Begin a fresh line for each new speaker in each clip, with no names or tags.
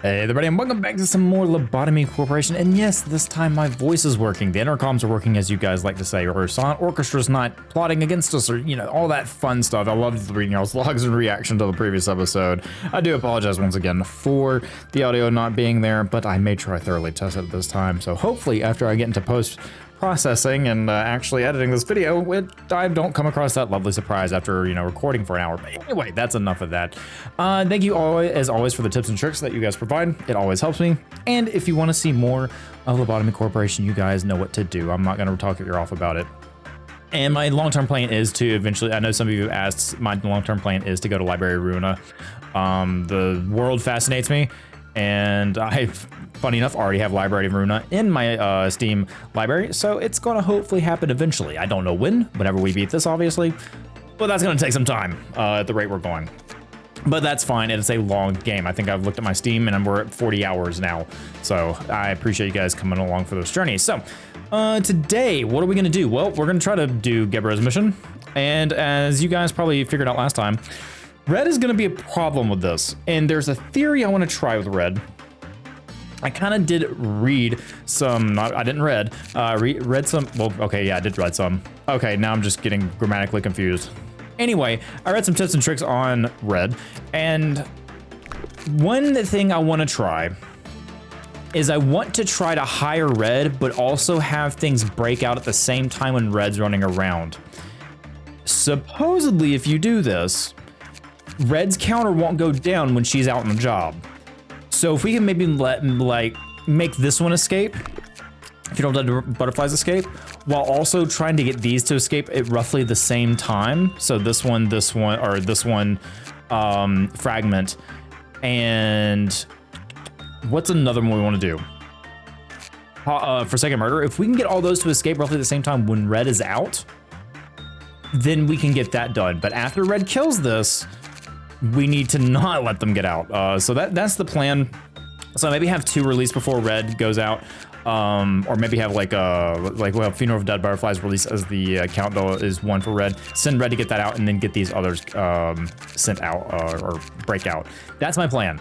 Hey everybody, and welcome back to some more Lobotomy Corporation. And yes, this time my voice is working. The intercoms are working, as you guys like to say, or Silent Orchestra's not plotting against us, or, you know, all that fun stuff. I loved reading y'all's logs in reaction to the previous episode. I do apologize once again for the audio not being there, but I made sure I thoroughly tested it this time. So hopefully after I get into post-processing and actually editing this video, I don't come across that lovely surprise after, you know, recording for an hour. But anyway, that's enough of that. Thank you as always for the tips and tricks that you guys provide. It always helps me. And if you want to see more of Lobotomy Corporation, you guys know what to do. I'm not going to talk your ear off about it. And my long-term plan is to eventually, I know some of you asked, my long-term plan is to go to Library Runa. The world fascinates me, and I, funny enough, already have Library Runa in my Steam library, so it's going to hopefully happen eventually. I don't know whenever we beat this, obviously, but that's going to take some time at the rate we're going. But that's fine. It's a long game. I think I've looked at my Steam and we're at 40 hours now. So I appreciate you guys coming along for this journey. So today, what are we going to do? Well, we're going to try to do Gebra's mission. And as you guys probably figured out last time, Red is going to be a problem with this. And there's a theory I want to try with Red. I kind of did read some, I didn't read some, well, okay, yeah, I did read some. Okay, now I'm just getting grammatically confused. Anyway, I read some tips and tricks on Red, and one thing I want to try is I want to try to hire Red, but also have things break out at the same time when Red's running around. Supposedly, if you do this, Red's counter won't go down when she's out on the job. So if we can maybe make this one escape, if you don't let the butterflies escape, while also trying to get these to escape at roughly the same time. So this one, or this one fragment. And what's another one we want to do? Forsaken Murder. If we can get all those to escape roughly at the same time when Red is out, then we can get that done. But after Red kills this, we need to not let them get out. So that's the plan. So maybe have 2 released before Red goes out. Or maybe have like well, Funeral of Dead Butterflies release as the count is 1 for Red. Send Red to get that out, and then get these others sent out or break out. That's my plan.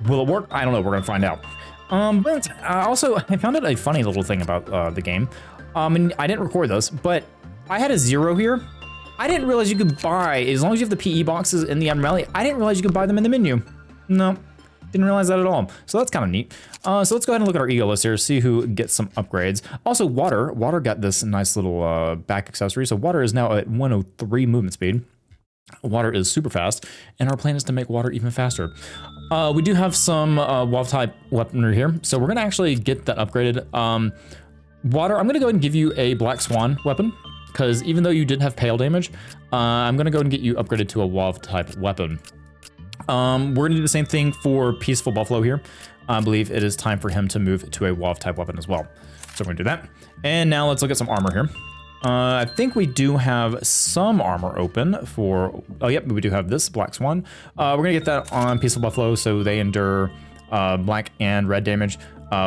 Will it work? I don't know. We're gonna find out. But also, I found out a funny little thing about the game. And I didn't record this, but I had a 0 here. I didn't realize you could buy, as long as you have the PE boxes in the abnormality, I didn't realize you could buy them in the menu. No. Didn't realize that at all. So that's kind of neat. So let's go ahead and look at our ego list here, see who gets some upgrades. Also, Water got this nice little back accessory. So Water is now at 103 movement speed. Water is super fast, and our plan is to make Water even faster. We do have some WoW type weaponry here, so we're gonna actually get that upgraded. Water, I'm gonna go ahead and give you a Black Swan weapon, because even though you did have pale damage, I'm gonna go ahead and get you upgraded to a WoW type weapon. We're gonna do the same thing for Peaceful Buffalo here. I believe it is time for him to move to a WoW type weapon as well. So we're gonna do that. And now let's look at some armor here. I think we do have some armor open for, oh yep, we do have this Black Swan. We're gonna get that on Peaceful Buffalo so they endure black and red damage.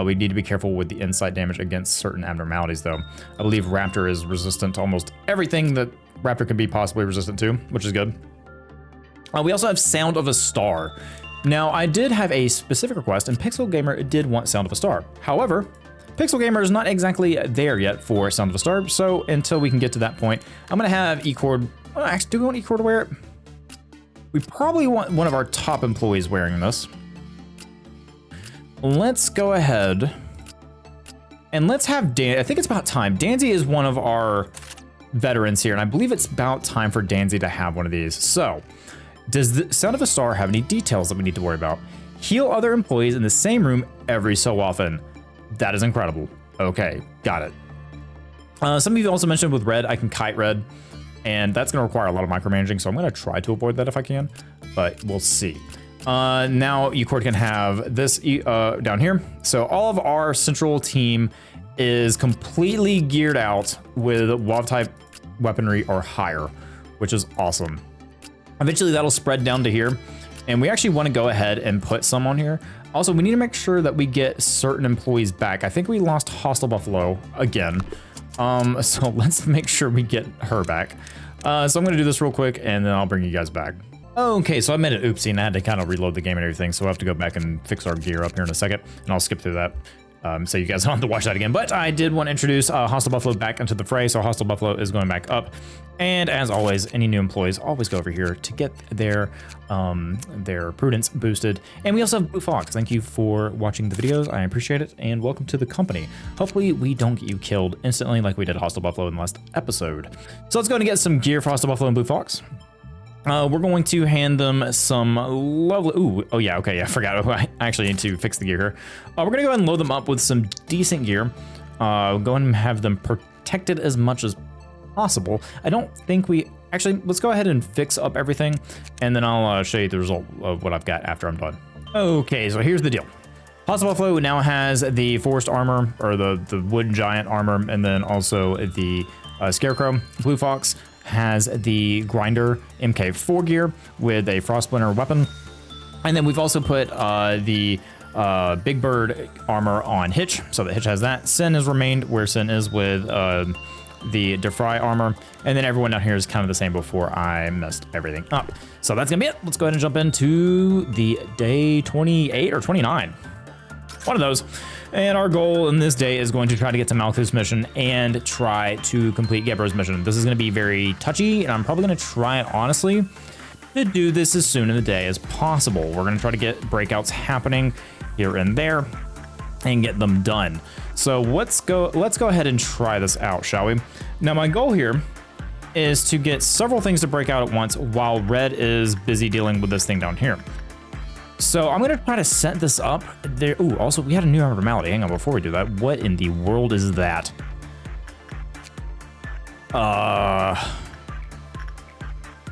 We need to be careful with the insight damage against certain abnormalities though. I believe Raptor is resistant to almost everything that Raptor can be possibly resistant to, which is good. We also have Sound of a Star. Now, I did have a specific request, and Pixel Gamer did want Sound of a Star. However, Pixel Gamer is not exactly there yet for Sound of a Star, so until we can get to that point, I'm gonna have eCord. Well, actually, do we want eCord to wear it? We probably want one of our top employees wearing this. Let's go ahead and let's have Dan. I think it's about time. Danzy is one of our veterans here, and I believe it's about time for Danzy to have one of these. So, does the Sound of a Star have any details that we need to worry about? Heal other employees in the same room every so often. That is incredible. Okay, got it. Some of you also mentioned with Red, I can kite Red, and that's gonna require a lot of micromanaging, so I'm gonna try to avoid that if I can, but we'll see. Now Ucord can have this down here. So all of our central team is completely geared out with WoW type weaponry or higher, which is awesome. Eventually that'll spread down to here, and we actually want to go ahead and put some on here. Also, we need to make sure that we get certain employees back. I think we lost Hostile Buffalo again, so let's make sure we get her back. So I'm gonna do this real quick, and then I'll bring you guys back. Okay, so I made an oopsie and I had to kind of reload the game and everything, so we'll have to go back and fix our gear up here in a second, and I'll skip through that. So you guys don't have to watch that again, but I did want to introduce Hostile Buffalo back into the fray, so Hostile Buffalo is going back up. And as always, any new employees always go over here to get their prudence boosted. And we also have Blue Fox. Thank you for watching the videos. I appreciate it, and welcome to the company. Hopefully we don't get you killed instantly like we did Hostile Buffalo in the last episode. So let's go and get some gear for Hostile Buffalo and Blue Fox. We're going to hand them some lovely, ooh, oh yeah, okay, yeah, I forgot. I actually need to fix the gear here. We're gonna go ahead and load them up with some decent gear. Go ahead and have them protected as much as possible. I don't think we, actually, let's go ahead and fix up everything, and then I'll show you the result of what I've got after I'm done. Okay, so here's the deal. Hostile Buffalo now has the forest armor, or the wood giant armor, and then also the scarecrow. Blue Fox has the grinder MK4 gear with a frost splinter weapon. And then we've also put the Big Bird armor on Hitch, so that Hitch has that. Sin has remained where Sin is with the Defry armor. And then everyone down here is kind of the same before I messed everything up. So that's gonna be it. Let's go ahead and jump into the day 28 or 29. One of those. And our goal in this day is going to try to get to Malkuth's mission and try to complete Gebro's mission. This is going to be very touchy, and I'm probably going to try it honestly to do this as soon in the day as possible. We're going to try to get breakouts happening here and there and get them done. So let's go ahead and try this out, shall we? Now my goal here is to get several things to break out at once while Red is busy dealing with this thing down here. So I'm gonna try to set this up there. Ooh, also we had a new abnormality. Hang on, before we do that, what in the world is that?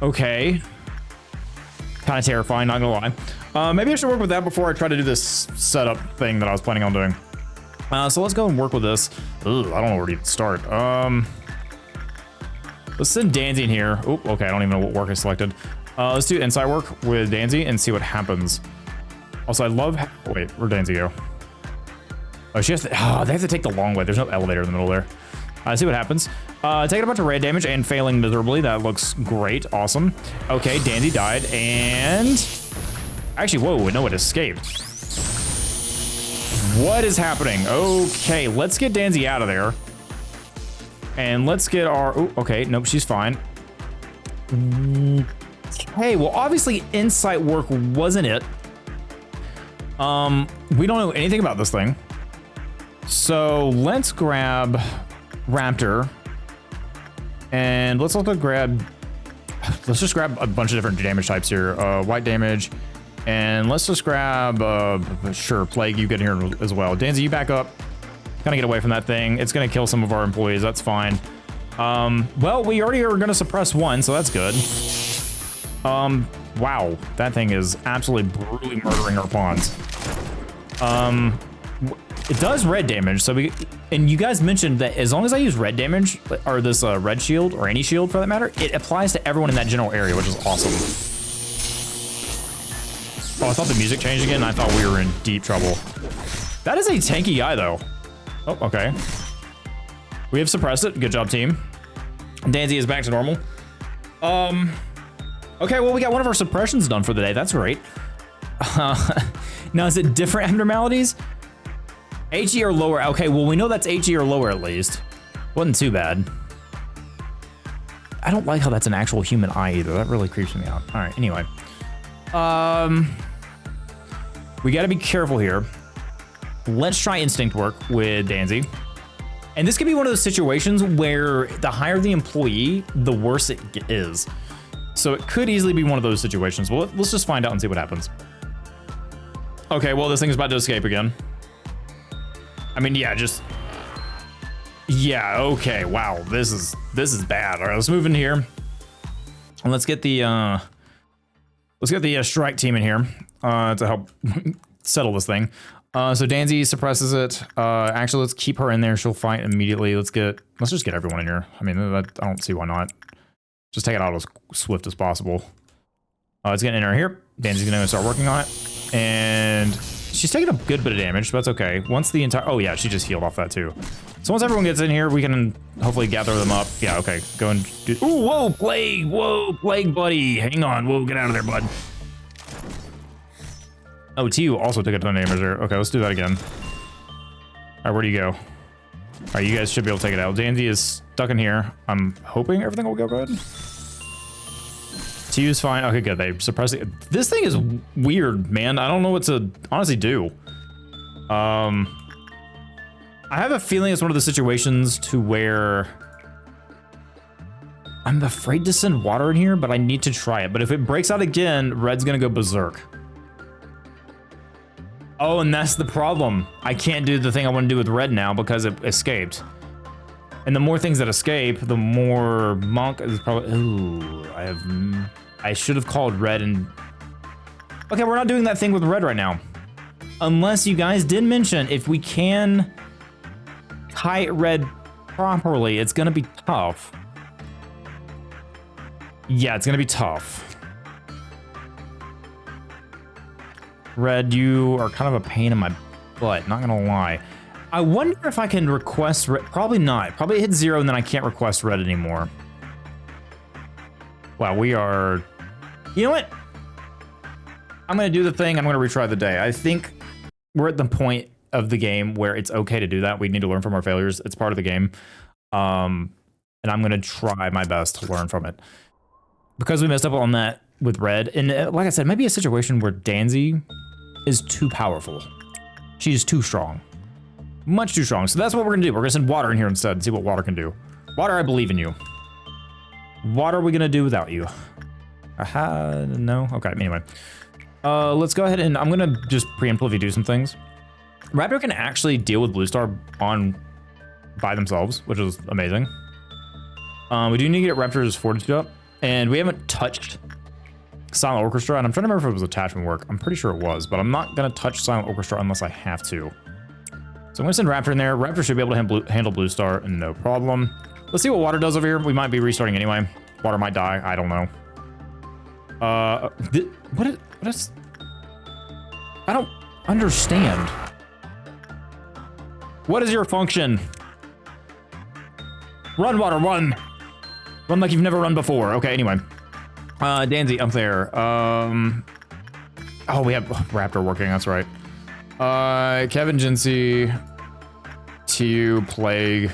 Okay. Kind of terrifying, not gonna lie. Maybe I should work with that before I try to do this setup thing that I was planning on doing. So let's go and work with this. Ugh, I don't know where to even start. Let's send Danzy in here. Oh, okay, I don't even know what work I selected. Let's do inside work with Danzy and see what happens. Also, I love, wait, where'd Danzy go? Oh, she has to, they have to take the long way. There's no elevator in the middle there. See what happens. Taking a bunch of raid damage and failing miserably. That looks great, awesome. Okay, Danzy died and, actually, whoa, no, it escaped. What is happening? Okay, let's get Danzy out of there. And let's get our, oh, okay, nope, she's fine. Okay, well, obviously insight work wasn't it. We don't know anything about this thing. So let's grab Raptor. And let's also grab, let's just grab a bunch of different damage types here. White damage. And let's just grab, sure, Plague, you get in here as well. Danzy, you back up. Kind of get away from that thing. It's going to kill some of our employees. That's fine. Well, we already are going to suppress one, so that's good. Wow, that thing is absolutely brutally murdering our pawns. It does red damage, so and you guys mentioned that as long as I use red damage, or this red shield, or any shield for that matter, it applies to everyone in that general area, which is awesome. Oh, I thought the music changed again. I thought we were in deep trouble. That is a tanky guy, though. Oh, okay. We have suppressed it. Good job, team. Danzy is back to normal. Okay, well, we got one of our suppressions done for the day. That's great. Now, is it different abnormalities? HE or lower. Okay, well, we know that's HE or lower at least. Wasn't too bad. I don't like how that's an actual human eye either. That really creeps me out. All right, anyway. We got to be careful here. Let's try instinct work with Danzy. And this could be one of those situations where the higher the employee, the worse it is. So it could easily be one of those situations. Well, let's just find out and see what happens. Okay, well, this thing's about to escape again. I mean, yeah, just... Yeah, okay, wow, this is bad. All right, let's move in here. And let's get the strike team in here to help settle this thing. So Danzy suppresses it. Actually, let's keep her in there. She'll fight immediately. Let's just get everyone in here. I mean, I don't see why not. Just take it out as swift as possible. It's getting in her here. Danzy's gonna start working on it. And she's taking a good bit of damage, but that's okay. Once the entire, oh yeah, she just healed off that too. So once everyone gets in here, we can hopefully gather them up. Yeah, okay, go and do, ooh, whoa, plague buddy. Hang on, whoa, get out of there, bud. Oh, TU also took a ton of damage there. Okay, let's do that again. All right, where do you go? All right, you guys should be able to take it out. Dandy is stuck in here. I'm hoping everything will go good. TU's fine. Okay, good. They suppress it. This thing is weird, man. I don't know what to honestly do. I have a feeling it's one of the situations to where I'm afraid to send water in here, but I need to try it. But if it breaks out again, Red's gonna go berserk. Oh, and that's the problem. I can't do the thing I want to do with Red now because it escaped. And the more things that escape, the more Monk is probably, ooh, I should have called Red and, okay, we're not doing that thing with Red right now. Unless you guys did mention if we can kite Red properly, it's gonna be tough. Yeah, it's gonna be tough. Red, you are kind of a pain in my butt, not gonna lie. I wonder if I can request Red, probably not. Probably hit 0 and then I can't request Red anymore. Wow, we are, you know what? I'm gonna do the thing, I'm gonna retry the day. I think we're at the point of the game where it's okay to do that. We need to learn from our failures. It's part of the game. And I'm gonna try my best to learn from it. Because we messed up on that with Red, and like I said, maybe a situation where Danzy is too powerful. She's too strong. Much too strong. So that's what we're gonna do. We're gonna send water in here instead and see what water can do. Water, I believe in you. What are we gonna do without you? Aha, no? Okay, anyway. Let's go ahead and I'm gonna just preemptively do some things. Raptor can actually deal with Blue Star by themselves, which is amazing. We do need to get Raptor's fortitude up, and we haven't touched Silent Orchestra, and I'm trying to remember if it was attachment work. I'm pretty sure it was, but I'm not gonna touch Silent Orchestra unless I have to. So I'm gonna send Raptor in there. Raptor should be able to handle Blue Star, no problem. Let's see what water does over here. We might be restarting anyway. Water might die, I don't know. What is, I don't understand. What is your function? Run, water, run. Run like you've never run before. Okay, anyway. Danzy, up there. Oh, we have Raptor working, that's right. Kevin, Jinsey, TU, Plague.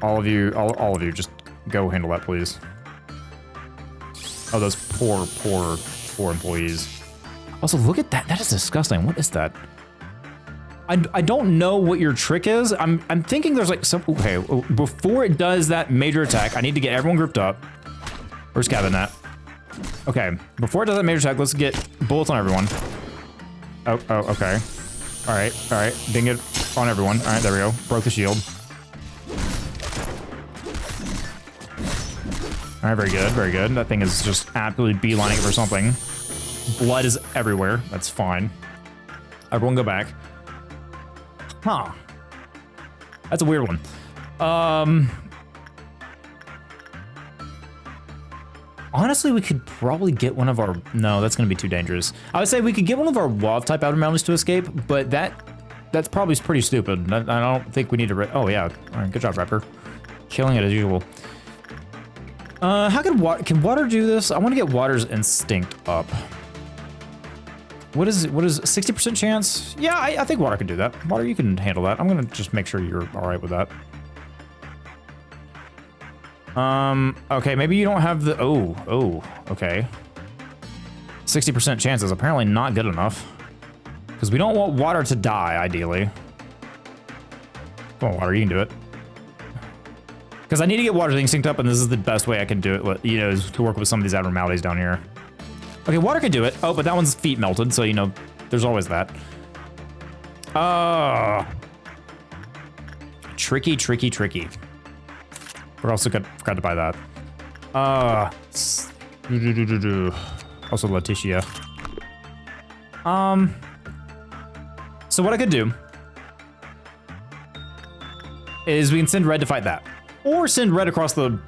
All of you, all of you, just go handle that, please. Oh, those poor employees. Also, look at that. That is disgusting. What is that? I don't know what your trick is. I'm thinking there's like some, okay, before it does that major attack, I need to get everyone grouped up. Where's Kevin at? Okay, before it does that major attack, let's get bullets on everyone. Oh, okay. All right, ding it on everyone. All right, there we go. Broke the shield. All right, very good, very good. That thing is just absolutely beelining it for something. Blood is everywhere. That's fine. Everyone go back. Huh. That's a weird one. Honestly, we could probably get one of our... No, that's going to be too dangerous. I would say we could get one of our WoW-type abnormalities to escape, but that's probably pretty stupid. I don't think we need to... Oh, yeah. All right, good job, Raptor. Killing it as usual. How can water do this? I want to get water's instinct up. What is 60% chance? Yeah, I think water can do that. Water, you can handle that. I'm gonna just make sure you're all right with that. Okay, maybe you don't have the, oh, okay. 60% chance is apparently not good enough. Because we don't want water to die, ideally. Come on, water, you can do it. Because I need to get water's instinct up, and this is the best way I can do it, you know, is to work with some of these abnormalities down here. Okay, water can do it. Oh, but that one's feet melted, so, you know, there's always that. Tricky. We also forgot to buy that. Also Letitia. So what I could do is we can send Red to fight that. Or send Red across the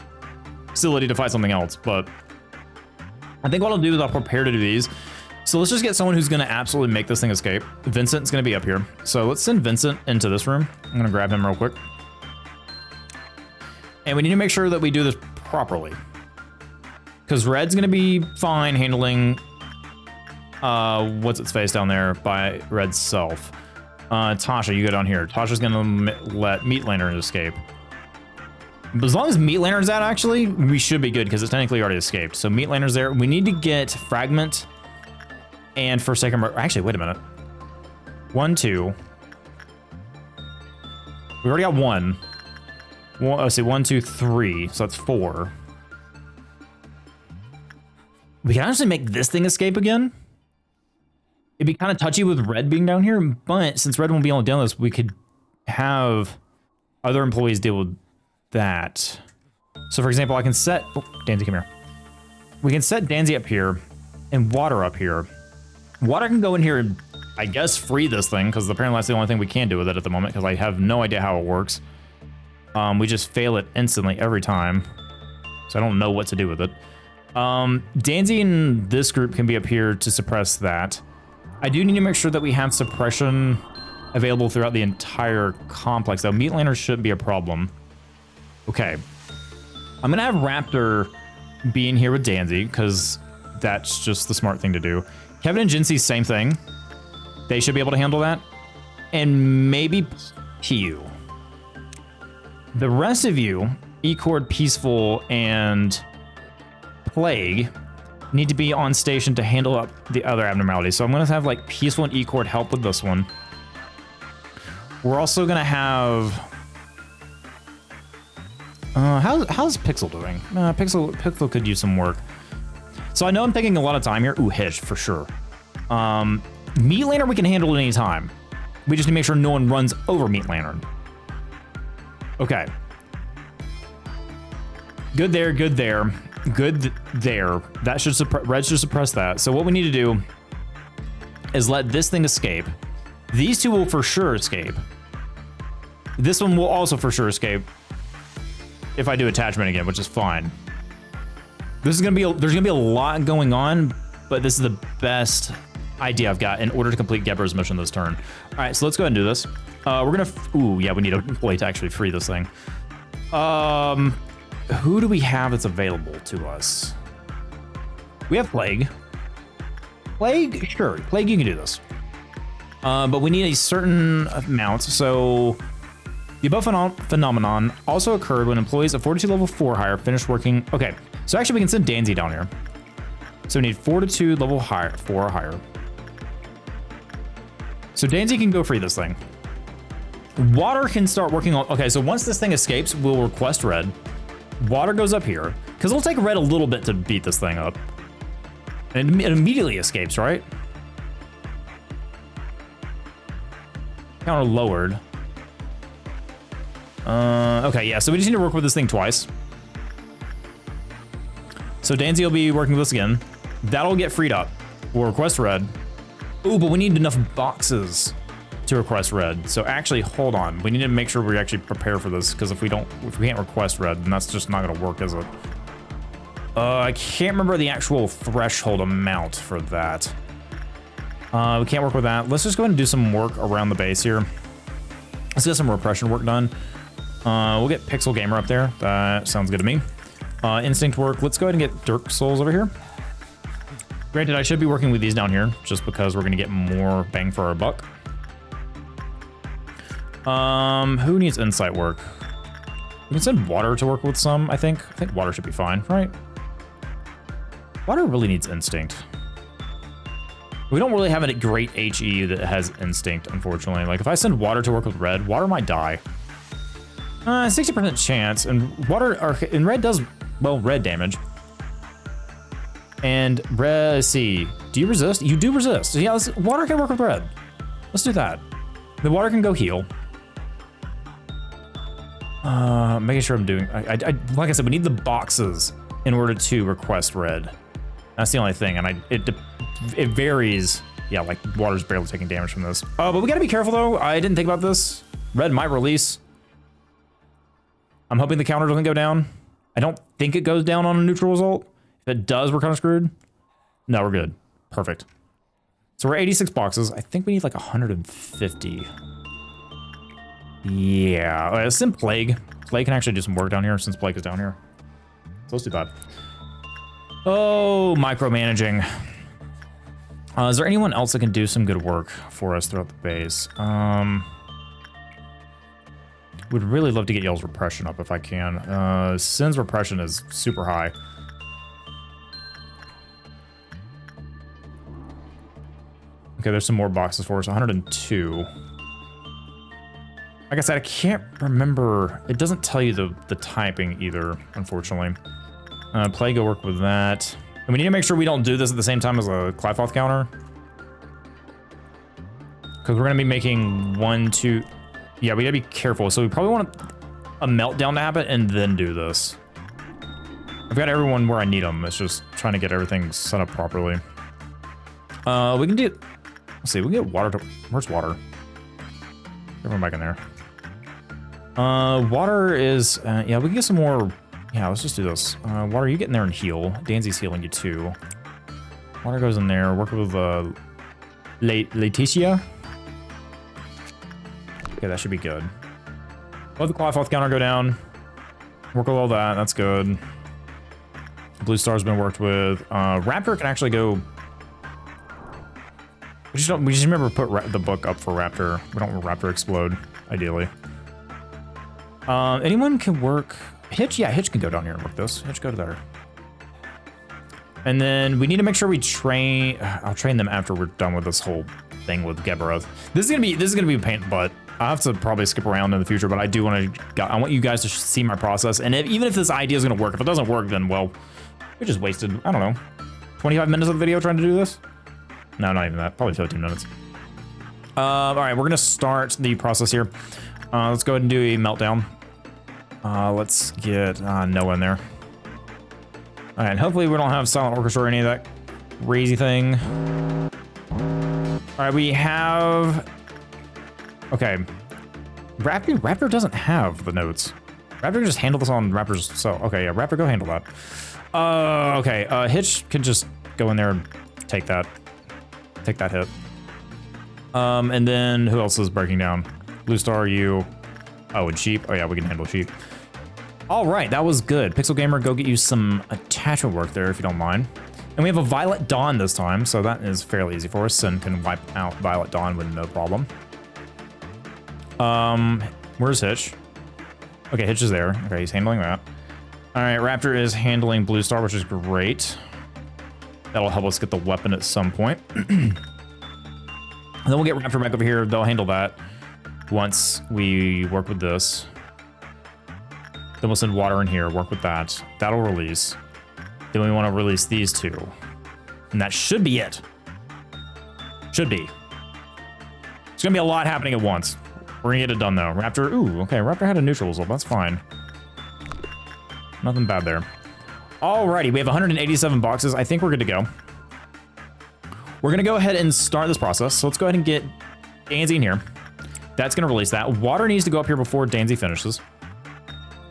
facility to fight something else, but I think what I'll do is I'll prepare to do these. So let's just get someone who's gonna absolutely make this thing escape. Vincent's gonna be up here. So let's send Vincent into this room. I'm gonna grab him real quick. And we need to make sure that we do this properly. Because Red's gonna be fine handling what's its face down there by Red's self. Tasha, you go down here. Tasha's gonna let Meat Lantern escape. But as long as Meat Lantern's out, actually, we should be good because it's technically already escaped. So Meat Lantern's there. We need to get Fragment and Forsaken. Actually, wait a minute. 1, 2. We already got 1. Let's see, 1, 2, 3. So that's 4. We can actually make this thing escape again. It'd be kind of touchy with Red being down here, but since Red won't be able to deal with this, we could have other employees deal with that. So for example, I can set, oh, Danzy, come here. We can set Danzy up here and Water up here. Water can go in here and, I guess, free this thing, because apparently that's the only thing we can do with it at the moment, because I have no idea how it works. We just fail it instantly every time, so I don't know what to do with it. Danzy and this group can be up here to suppress that. I do need to make sure that we have suppression available throughout the entire complex, though. Meat Lantern shouldn't be a problem. Okay. I'm gonna have Raptor be in here with Danzy, because that's just the smart thing to do. Kevin and Jinsey, same thing. They should be able to handle that. And maybe Pew. The rest of you, Ecord, Peaceful, and Plague, need to be on station to handle up the other abnormalities. So I'm gonna have like Peaceful and Ecord help with this one. We're also gonna have... how's Pixel doing? Pixel could use some work. So I know I'm taking a lot of time here. Ooh, Hitch, for sure. Meat Lantern we can handle at any time. We just need to make sure no one runs over Meat Lantern. Okay. Good there, good there. Good there. That should Red should suppress that. So what we need to do is let this thing escape. These two will for sure escape. This one will also for sure escape if I do attachment again, which is fine. This is gonna be there's gonna be a lot going on, but this is the best idea I've got in order to complete Geber's mission this turn. All right, so let's go ahead and do this. We're gonna, ooh, yeah, we need an employee to actually free this thing. Who do we have that's available to us? We have Plague. Plague, sure, Plague, you can do this. But we need a certain amount, so the above phenomenon also occurred when employees of Fortitude level 4 higher finished working. Okay, so actually we can send Danzy down here. So we need Fortitude level 4 or higher. So Danzy can go free this thing. Water can start working on, okay, so once this thing escapes, we'll request Red. Water goes up here, because it'll take Red a little bit to beat this thing up. And it immediately escapes, right? Counter lowered. Okay, yeah, so we just need to work with this thing twice. So Danzy will be working with us again. That'll get freed up. We'll request Red. Ooh, but we need enough boxes to request Red. So actually, hold on. We need to make sure we actually prepare for this, because if we can't request Red, then that's just not gonna work, is it? I can't remember the actual threshold amount for that. We can't work with that. Let's just go ahead and do some work around the base here. Let's get some repression work done. We'll get Pixel Gamer up there. That sounds good to me. Instinct work. Let's go ahead and get Dirk Souls over here. Granted, I should be working with these down here, just because we're gonna get more bang for our buck. Who needs insight work? We can send Water to work with some, I think. I think Water should be fine, right? Water really needs instinct. We don't really have a great HE that has instinct, unfortunately. Like, if I send Water to work with Red, Water might die. 60% chance, and Red does, well, red damage. And Red, let's see, do you resist? You do resist. Yeah, Water can work with Red. Let's do that. The Water can go heal. Making sure I'm doing, like I said, we need the boxes in order to request Red. That's the only thing, and it varies. Yeah, like Water's barely taking damage from this. But we gotta be careful though. I didn't think about this. Red might release. I'm hoping the counter doesn't go down. I don't think it goes down on a neutral result. If it does, we're kind of screwed. No, we're good. Perfect. So we're 86 boxes. I think we need like 150. Yeah, send Plague. Plague can actually do some work down here since Plague is down here. So let's do that. Oh, micromanaging. Is there anyone else that can do some good work for us throughout the base? Would really love to get y'all's repression up if I can. Sin's repression is super high. Okay, there's some more boxes for us. 102. Like I said, I can't remember. It doesn't tell you the typing either, unfortunately. Plague, go work with that. And we need to make sure we don't do this at the same time as a Clyfoth counter. Because we're going to be making 1, 2... Yeah, we got to be careful. So we probably want a meltdown to happen and then do this. I've got everyone where I need them. It's just trying to get everything set up properly. We can do... Let's see, we can get water to... Where's water? Everyone back in there. Water is... yeah, we can get some more... Yeah, let's just do this. Water, you get in there and heal. Danzy's healing you too. Water goes in there. Work with Leticia. Okay, that should be good. Let the Clyfoth counter go down. Work with all that. That's good. Blue Star's been worked with. Raptor can actually go... We just remember to put the book up for Raptor. We don't want Raptor explode, ideally. Anyone can work... Hitch? Yeah, Hitch can go down here and work this. Hitch, go to there. And then we need to make sure we train... I'll train them after we're done with this whole thing with Geberath. This is gonna be a pain in the butt. I'll have to probably skip around in the future, but I do want to... I want you guys to see my process. And even if this idea is gonna work, if it doesn't work, then, well, we just wasted, I don't know, 25 minutes of the video trying to do this? No, not even that. Probably 15 minutes. All right, we're gonna start the process here. Let's go ahead and do a meltdown. Let's get Noah in there. All right, and hopefully we don't have Silent Orchestra or any of that crazy thing. All right, we have... Okay. Raptor doesn't have the notes. Raptor can just handle this on Raptor's... So, okay, yeah, Raptor, go handle that. Okay, Hitch can just go in there and take that hit. And then who else is breaking down? Blue Star, you. Oh, and Sheep. Oh yeah, we can handle Sheep. All right, that was good. Pixel Gamer, go get you some attachment work there if you don't mind. And we have a Violet Dawn this time, so that is fairly easy for us and can wipe out Violet Dawn with no problem. Where's Hitch? Okay, Hitch is there. Okay, he's handling that. All right, Raptor is handling Blue Star, which is great. That'll help us get the weapon at some point. And then we'll get Raptor back over here. They'll handle that once we work with this. Then we'll send water in here, work with that. That'll release. Then we want to release these two. And that should be it. Should be. It's going to be a lot happening at once. We're going to get it done, though. Raptor, ooh, okay, Raptor had a neutral result. That's fine. Nothing bad there. Alrighty, we have 187 boxes. I think we're good to go. We're going to go ahead and start this process. So let's go ahead and get Danzy in here. That's going to release that. Water needs to go up here before Danzy finishes.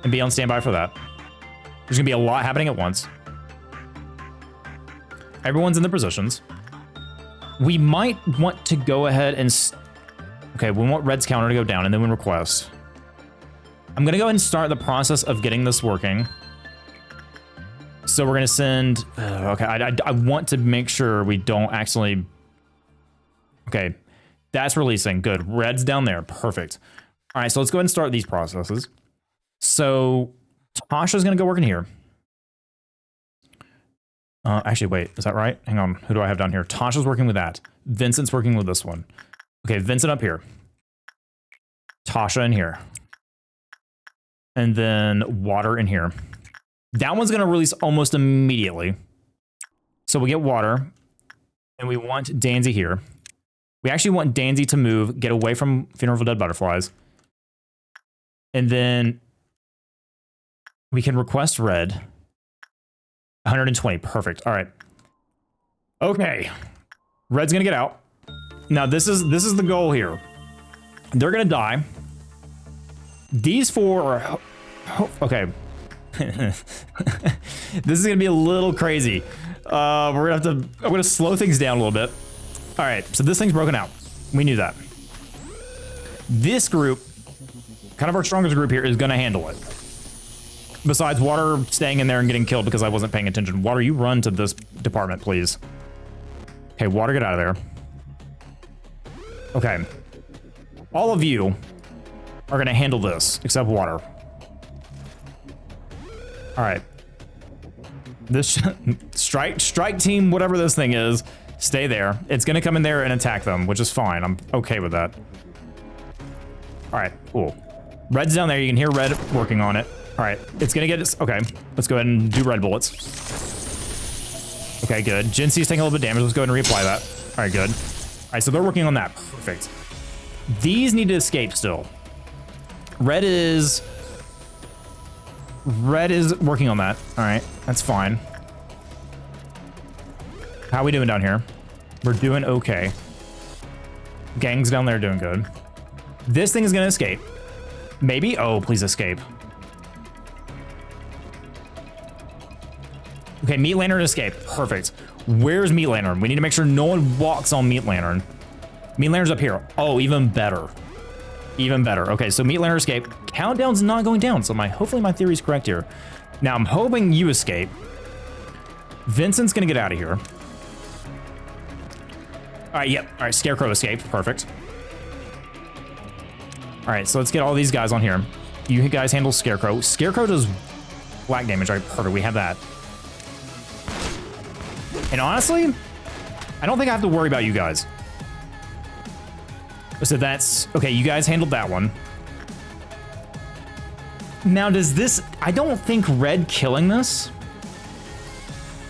And be on standby for that. There's going to be a lot happening at once. Everyone's in their positions. We might want to go ahead and... Okay, we want Red's counter to go down, and then we request. I'm going to go ahead and start the process of getting this working. So we're going to send... okay, I want to make sure we don't accidentally... Okay, that's releasing. Good. Red's down there. Perfect. All right, so let's go ahead and start these processes. So Tasha's going to go work in here. Actually, wait, is that right? Hang on. Who do I have down here? Tasha's working with that. Vincent's working with this one. Okay, Vincent up here. Tasha in here. And then water in here. That one's going to release almost immediately. So we get water. And we want Danzy here. We actually want Danzy to move, get away from Funeral for Dead Butterflies. And then we can request Red. 120, perfect. All right. Okay. Red's gonna get out. Now this is the goal here. They're gonna die. These four are... Okay. This is gonna be a little crazy. I'm gonna slow things down a little bit. All right, so this thing's broken out. We knew that. This group, kind of our strongest group here, is gonna handle it. Besides Water staying in there and getting killed because I wasn't paying attention. Water, you run to this department, please. Okay, Water, get out of there. Okay. All of you are gonna handle this, except Water. All right. This strike team, whatever this thing is, stay there. It's gonna come in there and attack them, which is fine. I'm okay with that. All right, cool. Red's down there. You can hear Red working on it. All right, it's gonna get its, okay. Let's go ahead and do Red bullets. Okay, good. Jinxie's taking a little bit of damage. Let's go ahead and reapply that. All right, good. All right, so they're working on that. Perfect. These need to escape still. Red is working on that. All right, that's fine. How are we doing down here? We're doing okay. Gang's down there doing good. This thing is gonna escape. Maybe? Oh, please escape. Okay, Meat Lantern escape. Perfect. Where's Meat Lantern? We need to make sure no one walks on Meat Lantern. Meat Lantern's up here. Oh, even better. Even better. Okay, so Meat Lantern escape. Countdown's not going down, so hopefully my theory is correct here. Now, I'm hoping you escape. Vincent's gonna get out of here. All right, yep. All right, Scarecrow escaped. Perfect. All right, so let's get all these guys on here. You guys handle Scarecrow. Scarecrow does black damage. All right, perfect. We have that. And honestly, I don't think I have to worry about you guys. So that's, okay, you guys handled that one. Now does this, I don't think Red killing this.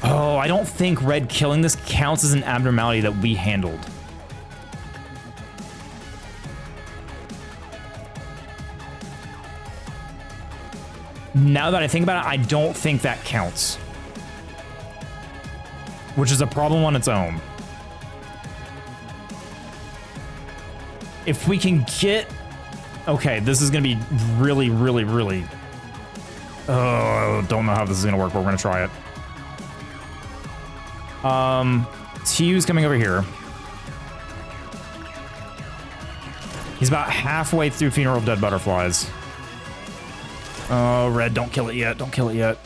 Oh, I don't think Red killing this counts as an abnormality that we handled. Now that I think about it, I don't think that counts. Which is a problem on its own. If we can get... Okay, this is gonna be really, really, really... Oh, don't know how this is gonna work, but we're gonna try it. TU's coming over here. He's about halfway through Funeral of Dead Butterflies. Oh, Red, don't kill it yet. Don't kill it yet.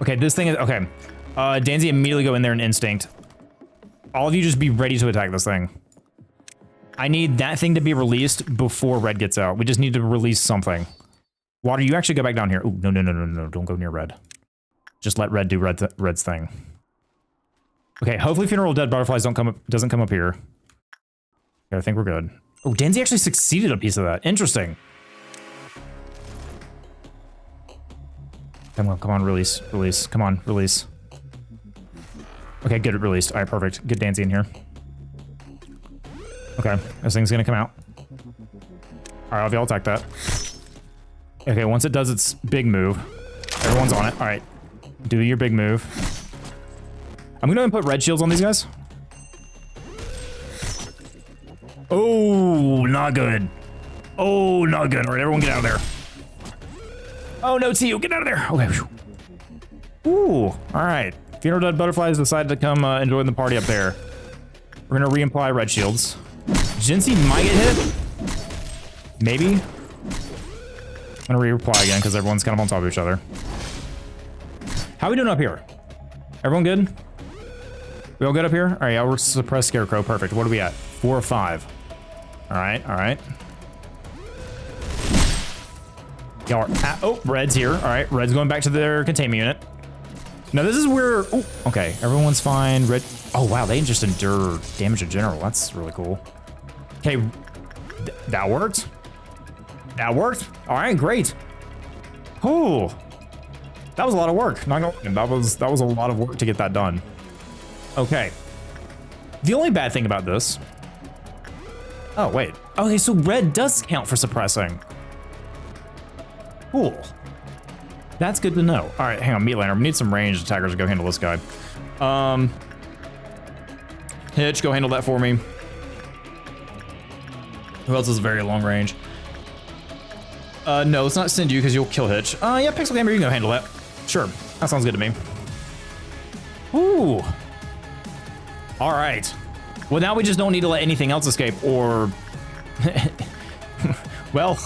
Okay, this thing is... Okay. Danzy, immediately go in there and Instinct. All of you just be ready to attack this thing. I need that thing to be released before Red gets out. We just need to release something. Water, you actually go back down here. Ooh, no, no, no, no, no. Don't go near Red. Just let Red do Red's thing. Okay, hopefully Funeral of Dead Butterflies doesn't come up here. Okay, I think we're good. Oh, Danzy actually succeeded a piece of that. Interesting. Come on, release, release. Come on, release. Okay, get it released. All right, perfect. Get Danzy in here. Okay, this thing's gonna come out. All right, I'll attack that. Okay, once it does its big move, everyone's on it. All right, do your big move. I'm gonna put red shields on these guys. Oh, not good. Oh, not good. All right, everyone get out of there. Oh, no, TU, get out of there. Okay. Ooh, all right. Funeral Dead Butterflies decided to come enjoy the party up there. We're gonna re-apply red shields. Jinxie might get hit. Maybe. I'm gonna re-apply again because everyone's kind of on top of each other. How are we doing up here? Everyone good? We all good up here? All right, I'll suppress Scarecrow. Perfect. What are we at? 4 or 5. All right, all right. Y'all are at, oh, Red's here. All right, Red's going back to their containment unit. Now this is where, ooh, okay, everyone's fine. Red, oh wow, they just endure damage in general. That's really cool. Okay, that worked. That worked. All right, great. Ooh, that was a lot of work. Not gonna, that was a lot of work to get that done. Okay. The only bad thing about this. Oh wait. Okay, so red does count for suppressing. Cool. That's good to know. All right, hang on, Meat Lantern. We need some ranged attackers to go handle this guy. Hitch, go handle that for me. Who else is very long range? No, let's not send you because you'll kill Hitch. Yeah, Pixel Gamer, you can go handle that. Sure, that sounds good to me. Ooh. All right. Well, now we just don't need to let anything else escape, or... well,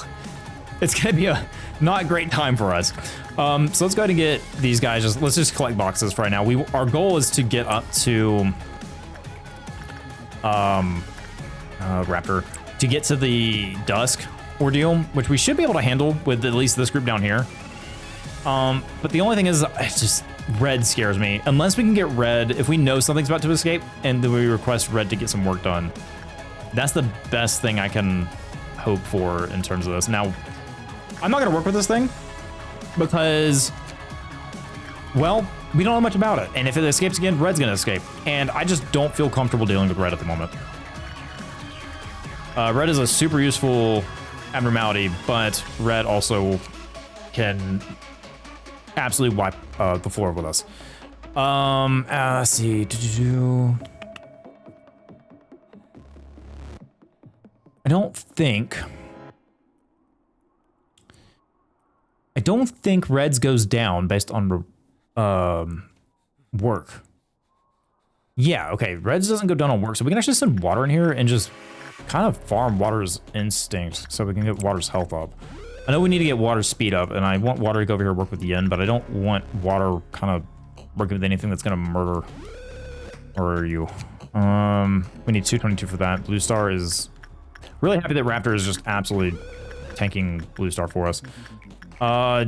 it's going to be a not great time for us. So let's go ahead and get these guys. Let's just collect boxes for right now. Our goal is to get up to... Raptor. To get to the Dusk ordeal, which we should be able to handle with at least this group down here. But the only thing is, it's just... Red scares me. Unless we can get Red, if we know something's about to escape, and then we request Red to get some work done. That's the best thing I can hope for in terms of this. Now, I'm not gonna work with this thing because, well, we don't know much about it. And if it escapes again, Red's gonna escape. And I just don't feel comfortable dealing with Red at the moment. Red is a super useful abnormality, but Red also can absolutely wipe the floor with us. Let's see. I don't think Reds goes down based on work. Yeah, okay. Reds doesn't go down on work, so we can actually send water in here and just kind of farm Water's instinct so we can get Water's health up. I know we need to get Water's speed up, and I want Water to go over here and work with Yin, but I don't want Water kind of working with anything that's gonna murder you. We need 222 for that. Blue Star is really happy that Raptor is just absolutely tanking Blue Star for us.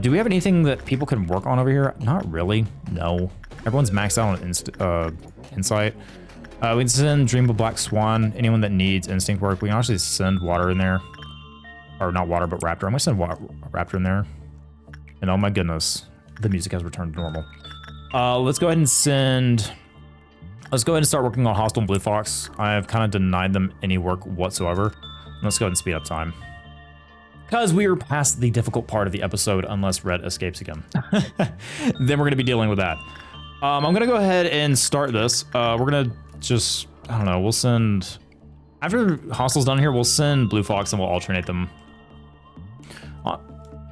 Do we have anything that people can work on over here? Not really. No. Everyone's maxed out on insight. We can send Dream of Black Swan. Anyone that needs instinct work, we can actually send Water in there. Or not Water, but Raptor. I'm gonna send Raptor in there. And oh my goodness, the music has returned to normal. Let's go ahead and start working on Hostile and Blue Fox. I've kind of denied them any work whatsoever. Let's go ahead and speed up time. Because we are past the difficult part of the episode, unless Red escapes again. Then we're gonna be dealing with that. I'm gonna go ahead and start this. We're gonna just, I don't know, we'll send, after Hostile's done here, we'll send Blue Fox and we'll alternate them.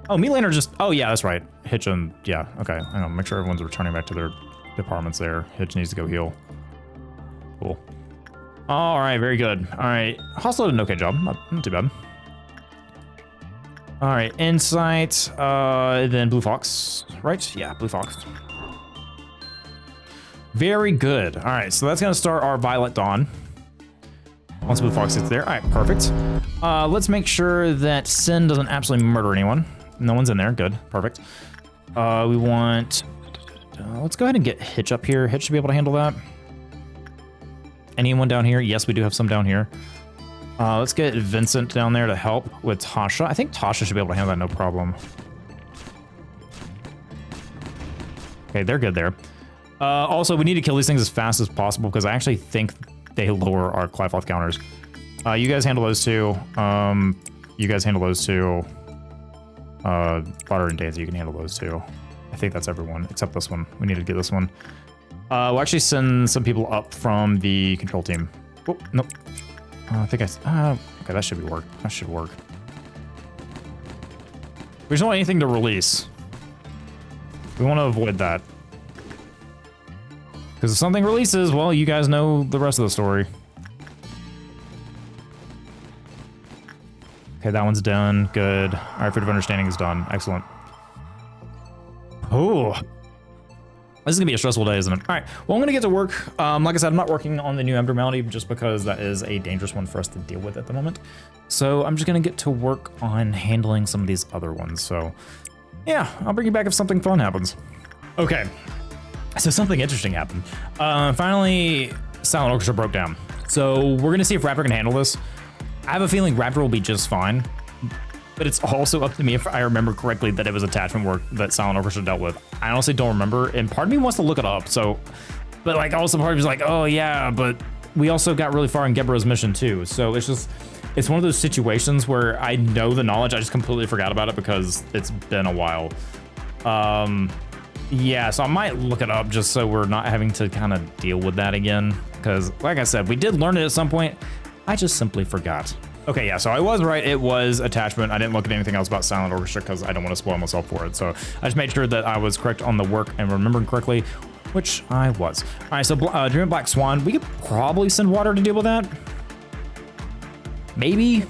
Oh, Meat Laner just, oh yeah, that's right. Hitch and, yeah, okay. Hang on, make sure everyone's returning back to their departments there. Hitch needs to go heal. Cool. All right, very good. All right, Hostile did an okay job, not too bad. All right, Insight, then Blue Fox, right? Yeah, Blue Fox. Very good. All right, so that's gonna start our Violet Dawn. Once Blue Fox gets there, all right, perfect. Let's make sure that Sin doesn't absolutely murder anyone. No one's in there, good, perfect. We want, let's go ahead and get Hitch up here. Hitch should be able to handle that. Anyone down here? Yes, we do have some down here. Let's get Vincent down there to help with Tasha. I think Tasha should be able to handle that, no problem. Okay, they're good there. Also, we need to kill these things as fast as possible because I actually think they lower our Clifoth counters. You guys handle those two. You guys handle those two. Butter and Daisy, you can handle those two. I think that's everyone except this one. We need to get this one. We'll actually send some people up from the control team. Oh, nope. I think okay, that should work. That should work. We just don't want anything to release. We want to avoid that. Because if something releases, well, you guys know the rest of the story. Okay, that one's done. Good. All right, Fruit of Understanding is done. Excellent. Oh. This is gonna be a stressful day, isn't it? All right, well, I'm gonna get to work. Like I said, I'm not working on the new abnormality just because that is a dangerous one for us to deal with at the moment. So I'm just gonna get to work on handling some of these other ones. So yeah, I'll bring you back if something fun happens. Okay, so something interesting happened. Finally, Silent Orchestra broke down. So we're gonna see if Raptor can handle this. I have a feeling Raptor will be just fine. But it's also up to me if I remember correctly that it was attachment work that Silent Orchestra dealt with. I honestly don't remember, and part of me wants to look it up, so... But, like, also part of me is like, oh, yeah, but we also got really far in Gebra's mission, too. So it's just... It's one of those situations where I know the knowledge, I just completely forgot about it because it's been a while. Yeah, so I might look it up just so we're not having to kind of deal with that again. Because, like I said, we did learn it at some point. I just simply forgot. Okay, yeah, so I was right. It was attachment. I didn't look at anything else about Silent Orchestra because I don't want to spoil myself for it. So I just made sure that I was correct on the work and remembering correctly. Which I was. All right, so Dream of Black Swan, we could probably send water to deal with that. Maybe.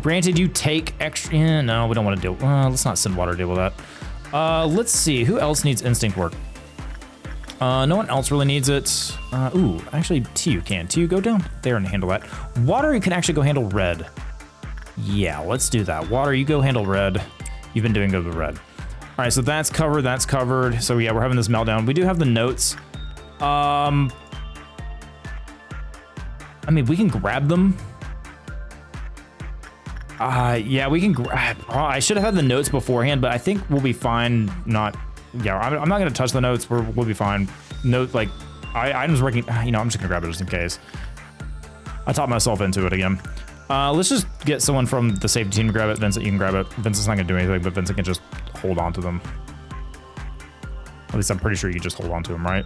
Granted, you take extra, no, we don't want to deal, let's not send water to deal with that. Let's see, who else needs instinct work? No one else really needs it. Ooh, actually, Tiu can. Tiu, go down there and handle that. Water, you can actually go handle red. Yeah, let's do that. Water, you go handle red. You've been doing good with red. All right, so that's covered, that's covered. So yeah, we're having this meltdown. We do have the notes. I mean, we can grab them. Yeah, we can grab, I should have had the notes beforehand, but I think we'll be fine. Yeah, I'm not gonna touch the notes. We'll be fine. Note, like, items working, you know, I'm just gonna grab it just in case. I talked myself into it again. Let's just get someone from the safety team to grab it. Vincent, you can grab it. Vincent's not gonna do anything, but Vincent can just hold on to them. At least I'm pretty sure you can just hold on to them, right?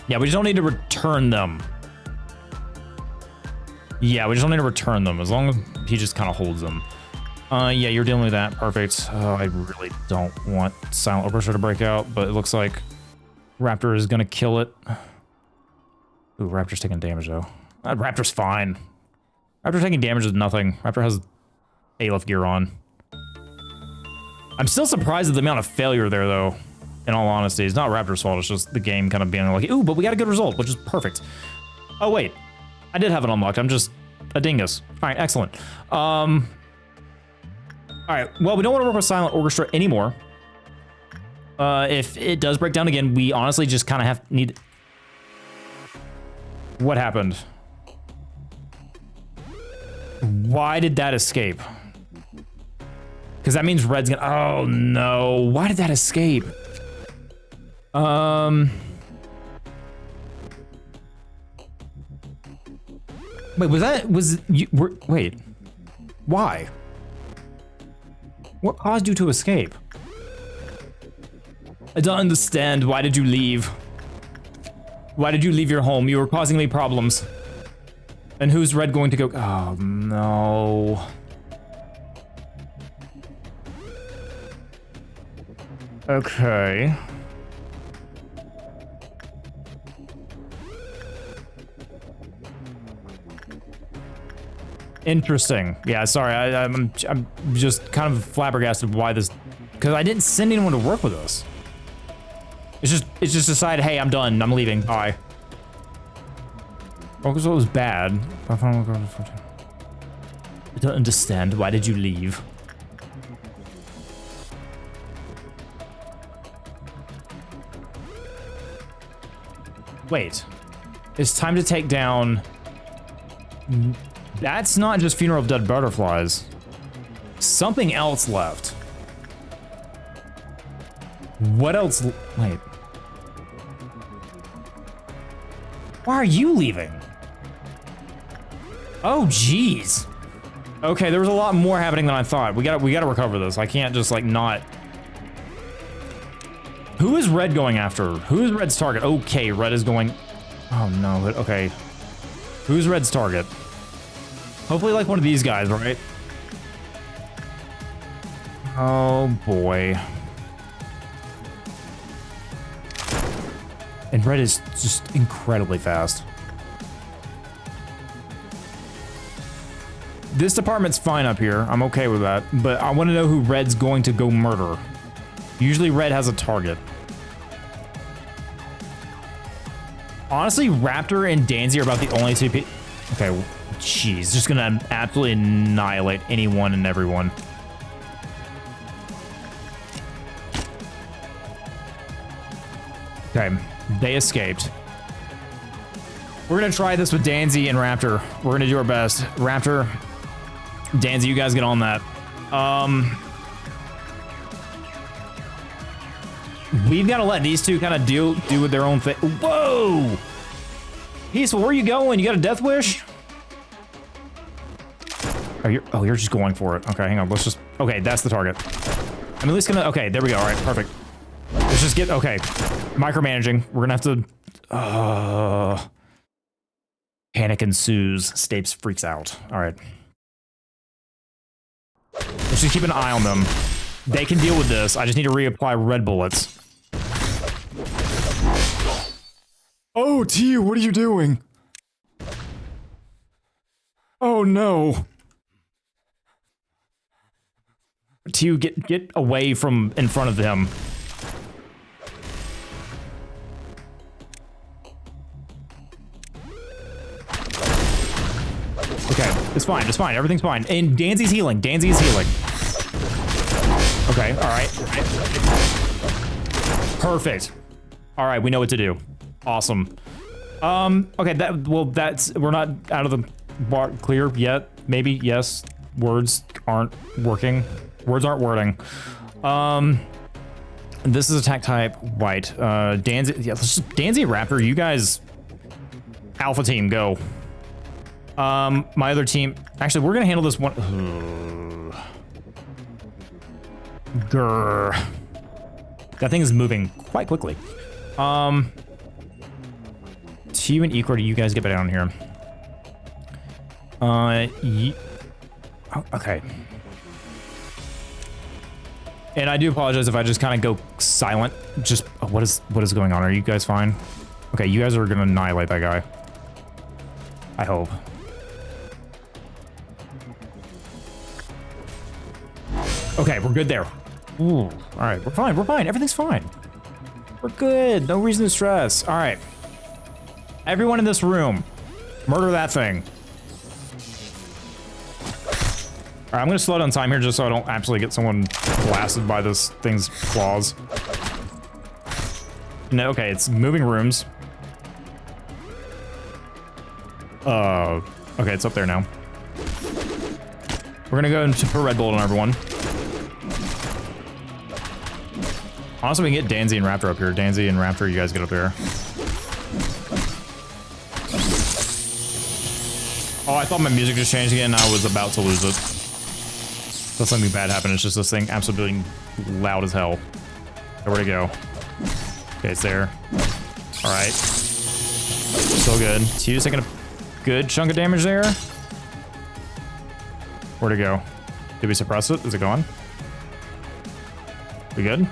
Yeah, we just don't need to return them. Yeah, we just don't need to return them as long as he just kind of holds them. Yeah, you're dealing with that. Perfect. I really don't want Silent Orchestra to break out, but it looks like Raptor is gonna kill it. Ooh, Raptor's taking damage though. Raptor's fine. Raptor taking damage is nothing. Raptor has Aleph gear on. I'm still surprised at the amount of failure there though, in all honesty. It's not Raptor's fault, it's just the game kind of being like, ooh, but we got a good result, which is perfect. Oh wait, I did have it unlocked. I'm just a dingus. All right, excellent. All right, well, we don't want to work with Silent Orchestra anymore. If it does break down again, we honestly just kind of need... What happened? Why did that escape? Because that means red's gonna... Oh, no. Why did that escape? Wait, was you... Wait. Why? What caused you to escape? I don't understand. Why did you leave? Why did you leave your home? You were causing me problems. And who's red going to go? Oh, no. Okay. Interesting. Yeah, sorry. I'm just kind of flabbergasted why this, because I didn't send anyone to work with us. It's just decided, hey, I'm done. I'm leaving. Bye. Oh, because it was bad. I don't understand. Why did you leave? Wait. It's time to take down... That's not just Funeral of Dead Butterflies. Something else left. What else? Wait. Why are you leaving? Oh, jeez. Okay, there was a lot more happening than I thought. We gotta recover this. I can't just like not. Who is red going after? Who is red's target? Okay, red is going. Oh no. Okay. Who's red's target? Hopefully like one of these guys, right? Oh boy. And red is just incredibly fast. This department's fine up here. I'm okay with that. But I want to know who red's going to go murder. Usually red has a target. Honestly, Raptor and Danzy are about the only two people. Okay, jeez. Just gonna absolutely annihilate anyone and everyone. Okay, they escaped. We're gonna try this with Danzy and Raptor. We're gonna do our best. Raptor, Danzy, you guys get on that. We've got to let these two kind of do with their own thing. Whoa! Peaceful, where are you going? You got a death wish? Oh, you're just going for it. Okay, hang on. Let's just... Okay, that's the target. I'm at least gonna... Okay, there we go. All right, perfect. Let's just get... Okay. Micromanaging. We're gonna have to... Panic ensues. Stapes freaks out. All right. Let's just keep an eye on them. They can deal with this. I just need to reapply red bullets. Oh, T, what are you doing? Oh no. T, get away from in front of him. Okay, it's fine, everything's fine. And Danzy's healing, Okay, all right. Perfect. All right, we know what to do. Awesome. Okay, we're not out of the bar clear yet. Maybe, yes. Words aren't working. Words aren't wording. This is attack type white. Danzy, yeah, Danzy Raptor, you guys, Alpha team, go. My other team, actually, we're gonna handle this one. Grr. That thing is moving quite quickly. T and Ecor, you guys get down here. Oh, okay. And I do apologize if I just kind of go silent. Just what is going on? Are you guys fine? Okay, you guys are gonna annihilate that guy. I hope. Okay, we're good there. Ooh, all right, we're fine, everything's fine. We're good, no reason to stress. All right, everyone in this room, murder that thing. All right, I'm gonna slow down time here just so I don't absolutely get someone blasted by this thing's claws. No, okay, it's moving rooms. Okay, it's up there now. We're gonna go and put Red Bull on everyone. Honestly, we can get Danzy and Raptor up here. Danzy and Raptor, you guys get up here. Oh, I thought my music just changed again and I was about to lose it. Thought something bad happened. It's just this thing absolutely loud as hell. Where'd it go? Okay, it's there. All right. Still good. T's taking a good chunk of damage there. Where'd it go? Did we suppress it? Is it gone? We good?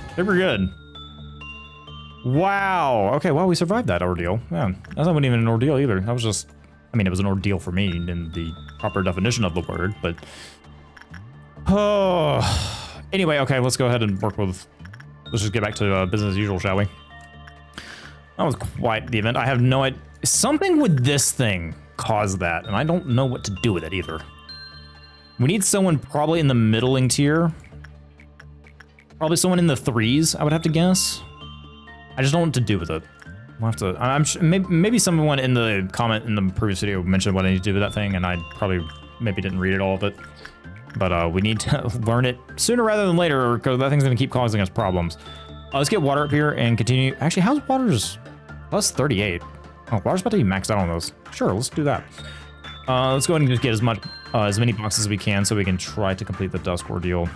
I think we're good. Wow. Okay, well, we survived that ordeal. Man, that wasn't even an ordeal either. That was just, I mean, it was an ordeal for me in the proper definition of the word, but... Oh. Anyway, okay, let's go ahead and work with... Let's just get back to business as usual, shall we? That was quite the event. I have no idea. Something with this thing caused that, and I don't know what to do with it either. We need someone probably in the middling tier. Probably someone in the 3s, I would have to guess. I just don't know what to do with it. We'll have to, I'm sure, maybe someone in the comment in the previous video mentioned what I need to do with that thing, and I probably maybe didn't read it all of it. But we need to learn it sooner rather than later, because that thing's gonna keep causing us problems. Let's get water up here and continue. Actually, how's water's plus 38? Oh, water's about to be maxed out on those. Sure, let's do that. Let's go ahead and just get as many boxes as we can so we can try to complete the Dusk ordeal.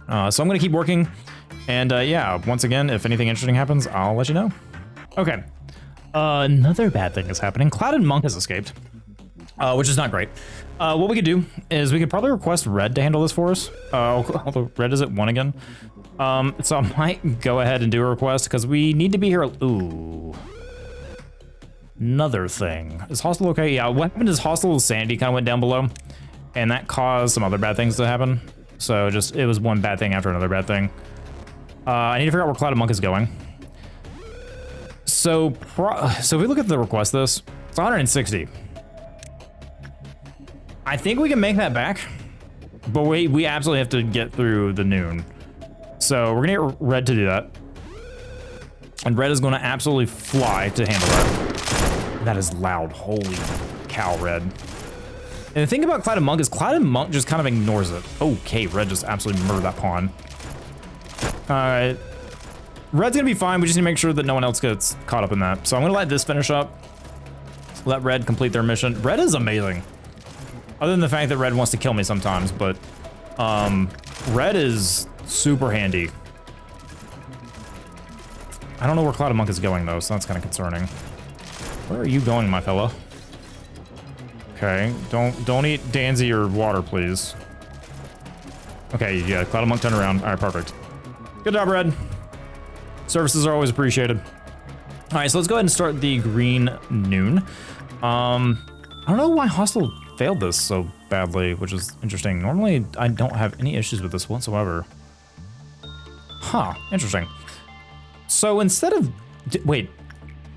So I'm gonna keep working, and yeah, once again, if anything interesting happens, I'll let you know. Okay, another bad thing is happening. Cloud and Monk has escaped, which is not great. What we could do is we could probably request Red to handle this for us. Although Red is at 1 again. So I might go ahead and do a request because we need to be here. Ooh. Another thing. Is Hostile okay? Yeah, what happened is Hostile Sanity kind of went down below, and that caused some other bad things to happen. So just, it was one bad thing after another bad thing. I need to figure out where Cloud and Monk is going. So if we look at the request list, it's 160. I think we can make that back, but we absolutely have to get through the noon. So we're gonna get Red to do that. And Red is gonna absolutely fly to handle that. That is loud, holy cow, Red. And the thing about Cloud and Monk is Cloud and Monk just kind of ignores it. Okay, Red just absolutely murdered that pawn. Alright. Red's gonna be fine, we just need to make sure that no one else gets caught up in that. So I'm gonna let this finish up. Let Red complete their mission. Red is amazing. Other than the fact that Red wants to kill me sometimes, but Red is super handy. I don't know where Cloud and Monk is going though, so that's kind of concerning. Where are you going, my fella? Okay, don't eat Danzy or water, please. Okay, yeah, Cloud and Monk turn around. All right, perfect. Good job, Red. Services are always appreciated. All right, so let's go ahead and start the green noon. I don't know why Hostile failed this so badly, which is interesting. Normally, I don't have any issues with this whatsoever. Huh, interesting. So instead of, wait,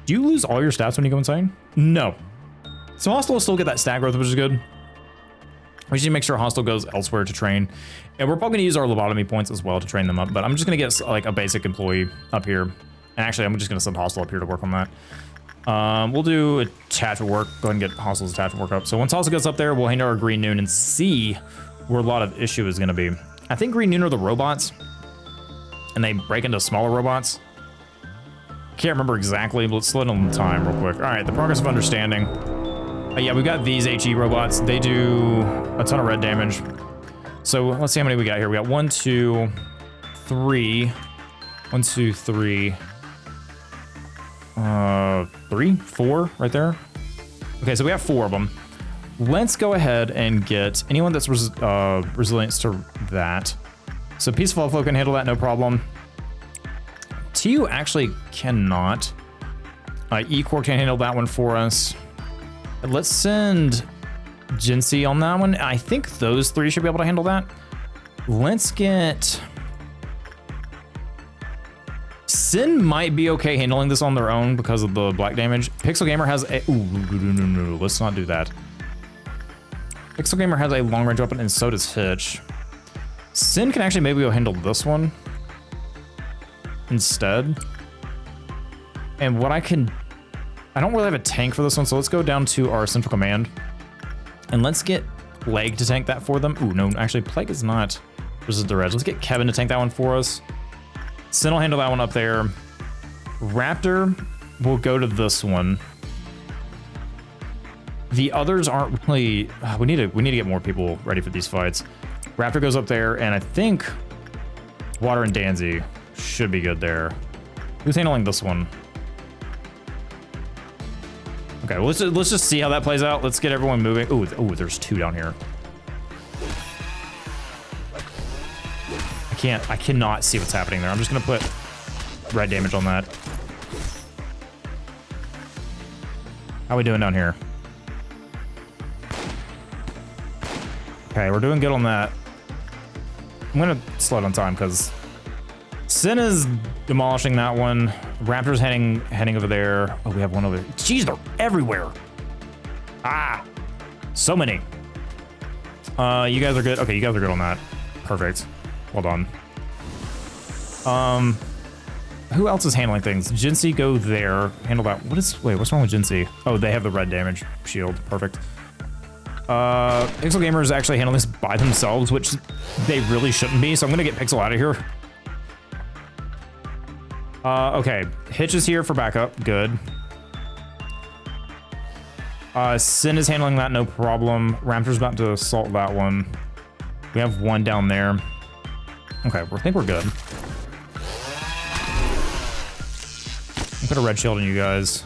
do you lose all your stats when you go insane? No. So Hostile will still get that stat growth, which is good. We just need to make sure Hostile goes elsewhere to train. And we're probably gonna use our lobotomy points as well to train them up, but I'm just gonna get like a basic employee up here. And actually, I'm just gonna send Hostile up here to work on that. We'll do attachment work. Go ahead and get Hostile's attachment work up. So once Hostile gets up there, we'll handle our green noon and see where a lot of issue is gonna be. I think green noon are the robots, and they break into smaller robots. Can't remember exactly, but let's slow down the time real quick. All right, the progress of understanding. Yeah, we got these HE robots. They do a ton of red damage. So let's see how many we got here. We got 1, 2, 3. 1, 2, 3. 3, 4 right there. Okay, so we have 4 of them. Let's go ahead and get anyone that's resilient to that. So Peaceful Flow can handle that, no problem. TU actually cannot. E-Corp can handle that one for us. Let's send Jinsei on that one. I think those 3 should be able to handle that. Let's get... Sin might be okay handling this on their own because of the black damage. Pixel Gamer has a... Ooh, no, let's not do that. Pixel Gamer has a long-range weapon, and so does Hitch. Sin can actually maybe go handle this one instead. And what I can... I don't really have a tank for this one, so let's go down to our central command. And let's get Plague to tank that for them. Ooh, no, actually, Plague is not resistant to red. Let's get Kevin to tank that one for us. Sin will handle that one up there. Raptor will go to this one. The others aren't really... we need to get more people ready for these fights. Raptor goes up there, and I think Water and Danzy should be good there. Who's handling this one? Okay, well, let's just see how that plays out. Let's get everyone moving. Ooh, there's 2 down here. I cannot see what's happening there. I'm just gonna put red damage on that. How we doing down here? Okay, we're doing good on that. I'm gonna slow it on time because Sin is demolishing that one. Raptor's heading over there. Oh, we have one over there. Jeez, they're everywhere. Ah, so many. You guys are good. Okay, you guys are good on that. Perfect. Well done. Who else is handling things? Jinsei, go there. Handle that. Wait, what's wrong with Jinsei? Oh, they have the red damage shield. Perfect. Pixel Gamer is actually handling this by themselves, which they really shouldn't be, so I'm gonna get Pixel out of here. Okay, Hitch is here for backup, good. Sin is handling that, no problem. Raptor's about to assault that one. We have 1 down there. Okay, I think we're good. I'll put a red shield on you guys.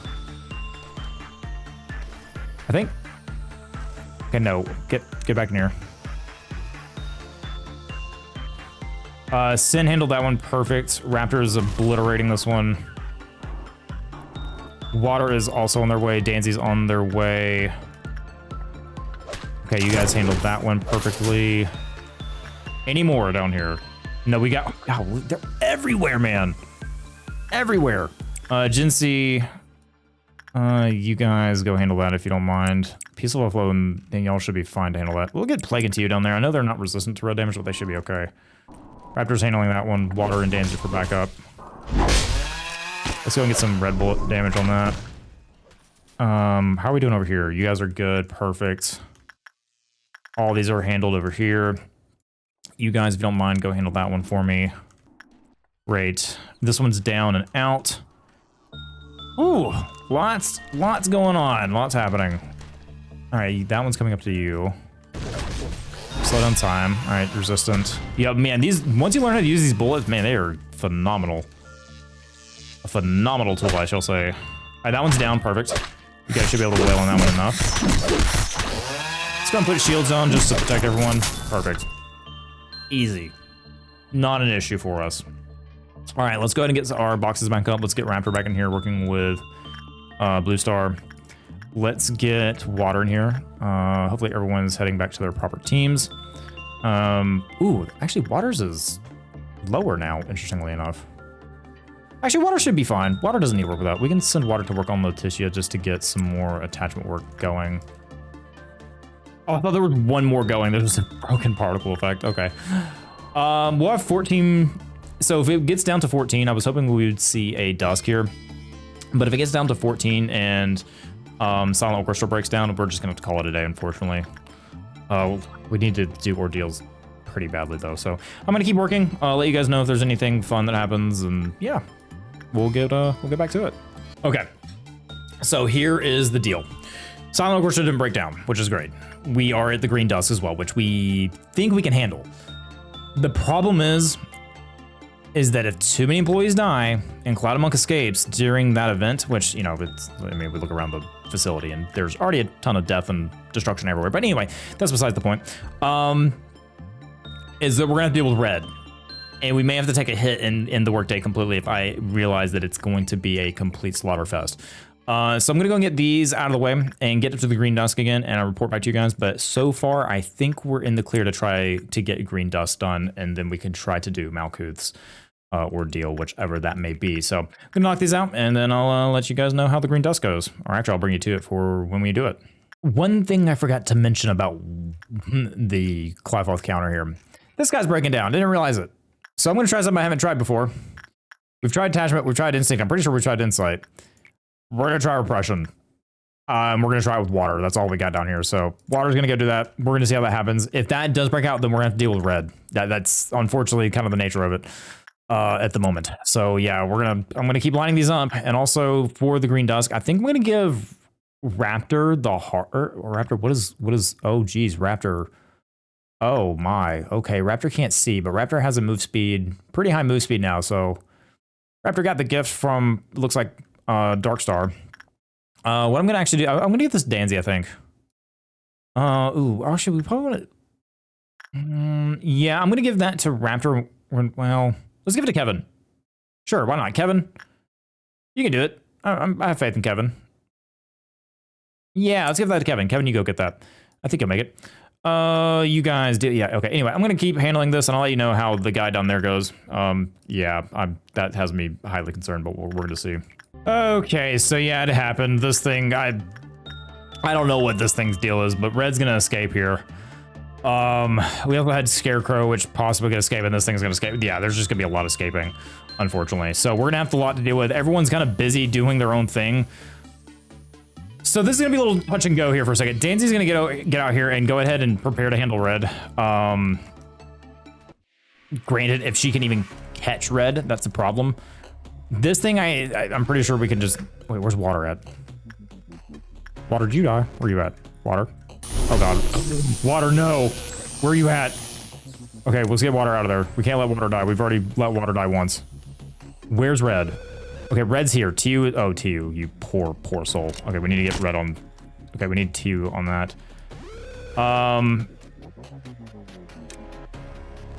I think. Okay, no, get back in here. Sin handled that one perfect. Raptor is obliterating this one. Water is also on their way. Danzy's on their way. Okay, you guys handled that one perfectly. Any more down here? No, we got... Oh, they're everywhere, man. Everywhere. Jinsei, you guys go handle that if you don't mind. Peaceful Overflow and y'all should be fine to handle that. We'll get Plague into you down there. I know they're not resistant to red damage, but they should be okay. Raptor's handling that one. Water and Danzy for backup. Let's go and get some red bullet damage on that. How are we doing over here? You guys are good. Perfect. All these are handled over here. You guys, if you don't mind, go handle that one for me. Great. This one's down and out. Ooh, lots going on. Lots happening. All right, that one's coming up to you. Slow down time. All right, resistant. Yeah, man, once you learn how to use these bullets, man, they are phenomenal. A phenomenal tool, I shall say. All right, that one's down, perfect. You guys should be able to wail on that one enough. Let's go and put shields on just to protect everyone. Perfect. Easy. Not an issue for us. All right, let's go ahead and get our boxes back up. Let's get Raptor back in here working with Blue Star. Let's get Water in here. Hopefully everyone's heading back to their proper teams. Ooh, actually Water's is lower now, interestingly enough. Actually, Water should be fine. Water doesn't need to work with that. We can send Water to work on Letitia just to get some more attachment work going. Oh, I thought there was one more going. There's a broken particle effect. Okay. We'll have 14. So if it gets down to 14, I was hoping we would see a Dusk here. But if it gets down to 14 and Silent Orchestra breaks down, we're just going to have to call it a day, unfortunately. We need to do Ordeals pretty badly, though. So I'm going to keep working. I'll let you guys know if there's anything fun that happens. And yeah, we'll get back to it. Okay. So here is the deal. Silent Orchestra didn't break down, which is great. We are at the Green Dusk as well, which we think we can handle. The problem is that if too many employees die and Cloud Monk escapes during that event, which, you know, I mean, we look around the facility and there's already a ton of death and destruction everywhere. But anyway, that's besides the point. Is that we're gonna have to deal with Red. And we may have to take a hit in the workday completely if I realize that it's going to be a complete slaughter fest. So I'm gonna go and get these out of the way and get up to the Green Dusk again, and I'll report back to you guys. But so far, I think we're in the clear to try to get Green Dusk done, and then we can try to do Malkuth's Ordeal, whichever that may be. So I'm gonna knock these out, and then I'll let you guys know how the Green Dusk goes. Or actually, I'll bring you to it for when we do it. One thing I forgot to mention about the Clyfoth counter here. This guy's breaking down. Didn't realize it. So I'm gonna try something I haven't tried before. We've tried Attachment. We've tried Instinct. I'm pretty sure we've tried Insight. We're gonna try Repression. We're gonna try it with Water. That's all we got down here. So Water's gonna go do that. We're gonna see how that happens. If that does break out, then we're gonna have to deal with Red. That's unfortunately kind of the nature of it at the moment. So yeah, I'm gonna keep lining these up. And also for the Green Dusk, I think I'm gonna give Raptor the heart. Or Raptor, what is? Oh geez, Raptor. Oh my. Okay, Raptor can't see, but Raptor has a move speed, pretty high move speed now. So Raptor got the gift from, looks like Dark Star. What I'm gonna actually do, I'm gonna get this Danzy, I think. Ooh, actually we probably want to, yeah, I'm gonna give that to Raptor. Well, let's give it to Kevin. Sure, why not? Kevin, you can do it. I have faith in Kevin. Yeah, let's give that to Kevin. Kevin, you go get that. I think you'll make it. You guys do, yeah, okay. Anyway, I'm gonna keep handling this, and I'll let you know how the guy down there goes. Yeah, that has me highly concerned, but we're gonna see. Okay, so yeah, it happened. This thing, I don't know what this thing's deal is, but Red's gonna escape here. We also had Scarecrow, which possibly could escape, and this thing's gonna escape. Yeah, there's just gonna be a lot of escaping, unfortunately. So we're gonna have a lot to deal with. Everyone's kind of busy doing their own thing. So this is gonna be a little touch and go here for a second. Danzy's gonna get out here and go ahead and prepare to handle Red. Granted, if she can even catch Red, that's a problem. This thing, I'm pretty sure we can just... Wait, where's Water at? Water, did you die? Where are you at? Water? Oh god. Water, no! Where are you at? Okay, let's get Water out of there. We can't let Water die. We've already let Water die once. Where's Red? Okay, Red's here. Tiu, oh, Tiu, you poor soul. Okay, we need to get Red on... Okay, we need Tiu on that.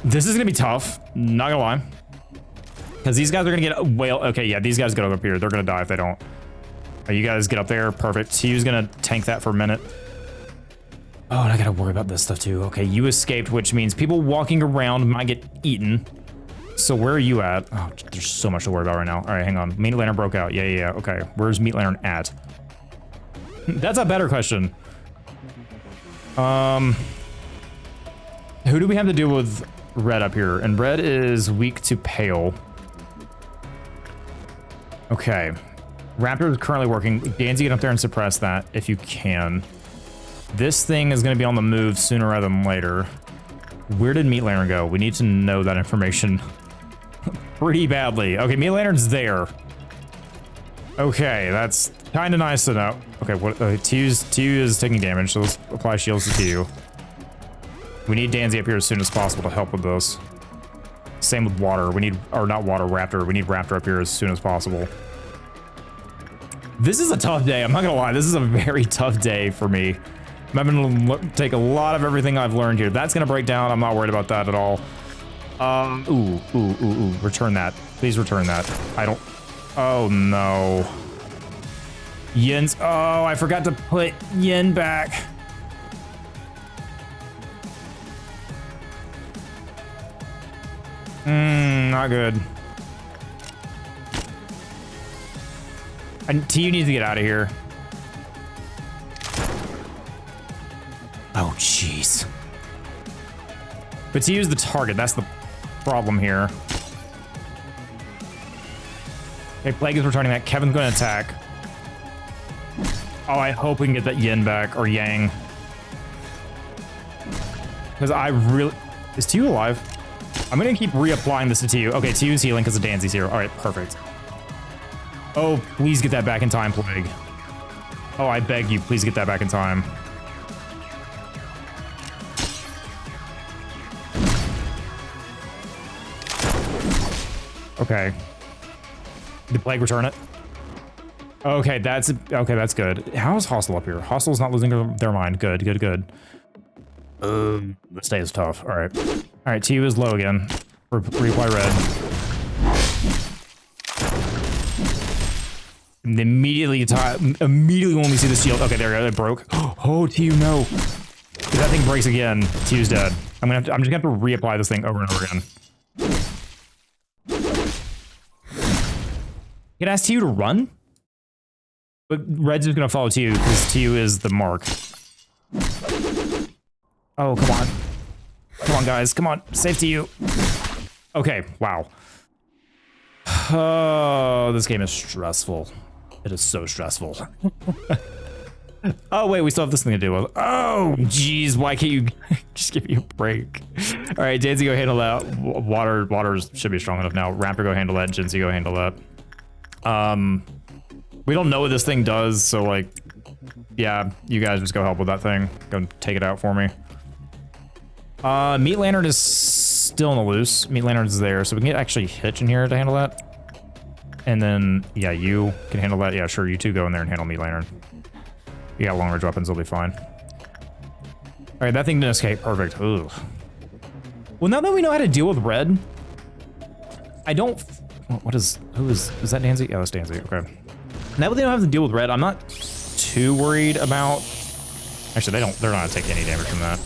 This is gonna be tough. Not gonna lie. Because these guys are gonna get whale. Okay, yeah, these guys get up here. They're gonna die if they don't. You guys get up there. Perfect. Tiu's gonna tank that for a minute. Oh, and I gotta worry about this stuff too. Okay, you escaped, which means people walking around might get eaten. So where are you at? Oh, there's so much to worry about right now. All right, hang on. Meat Lantern broke out. Yeah. Okay, where's Meat Lantern at? That's a better question. Who do we have to deal with Red up here? And Red is weak to pale. Okay. Raptor is currently working. Danzy, get up there and suppress that if you can. This thing is going to be on the move sooner rather than later. Where did Meat Lantern go? We need to know that information pretty badly. Okay, Meat Lantern's there. Okay, that's kind of nice to know. Okay, what? Tiu is taking damage, so let's apply shields to Tiu. We need Danzy up here as soon as possible to help with this. Same with Water. We need, or not Water, Raptor. We need Raptor up here as soon as possible. This is a tough day. I'm not gonna lie. This is a very tough day for me. I'm having to take a lot of everything I've learned here. That's gonna break down. I'm not worried about that at all. Ooh. Return that. Please return that. I don't... Oh, no. Yin's... Oh, I forgot to put Yin back. Not good. And TU needs to get out of here. Oh, jeez. But TU's the target. That's the problem here. Okay, Plague is returning that. Kevin's going to attack. Oh, I hope we can get that Yin back, or Yang. Because I really... Is TU alive? I'm going to keep reapplying this to TU. Okay, TU's healing because of Danzy's here. All right, perfect. Oh, please get that back in time, Plague. Oh, I beg you, please get that back in time. Okay. Did Plague return it? Okay, that's good. How is Hostile up here? Hostile's not losing their mind. Good, good, good. This day is tough. All right. All right, TU is low again. Reapply red. And immediately when we see the shield. Okay, there we go. It broke. Oh, TU, no. If that thing breaks again, TU's dead. I'm just gonna have to reapply this thing over and over again. You can ask TU to run, but Red's just gonna follow TU because TU is the mark. Oh, come on. Come on, guys. Come on. Save TU. Okay, wow. Oh, this game is stressful. It is so stressful. Oh, wait, we still have this thing to deal with. Oh, geez, why can't you just give me a break? All right, Danzy, go handle that. Water should be strong enough now. Raptor, go handle that. Jinzy, go handle that. We don't know what this thing does, so, like, yeah, you guys just go help with that thing. Go take it out for me. Meat Lantern is still in the loose. Meat Lantern's there, so we can get actually Hitch in here to handle that. And then, yeah, you can handle that. Yeah, sure, you two go in there and handle Meat Lantern. You got long-range weapons, they'll be fine. All right, that thing didn't escape. Perfect. Ugh. Well, now that we know how to deal with Red, I don't... Who is that Danzy? Oh, that's Danzy, okay. Now that they don't have to deal with Red, I'm not too worried about... Actually, they're not gonna take any damage from that.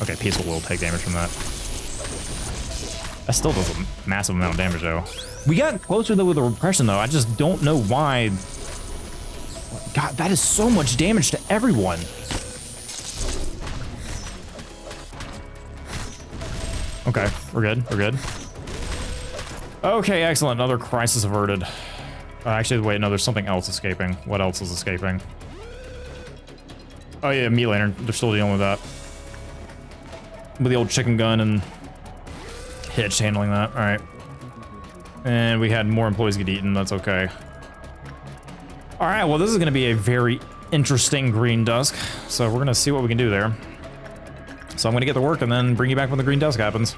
Okay, Peaceful will take damage from that. That still does a massive amount of damage, though. We got closer, though, with the Repression, though. I just don't know why. God, that is so much damage to everyone. Okay, we're good. We're good. Okay, excellent. Another crisis averted. Actually, wait, no, there's something else escaping. What else is escaping? Oh, yeah, Meat Lantern. They're still dealing with that. With the old chicken gun and Hitch handling that. All right. And we had more employees get eaten. That's okay. All right, well, this is going to be a very interesting Green Dusk. So we're going to see what we can do there. So I'm going to get to work and then bring you back when the Green Dusk happens.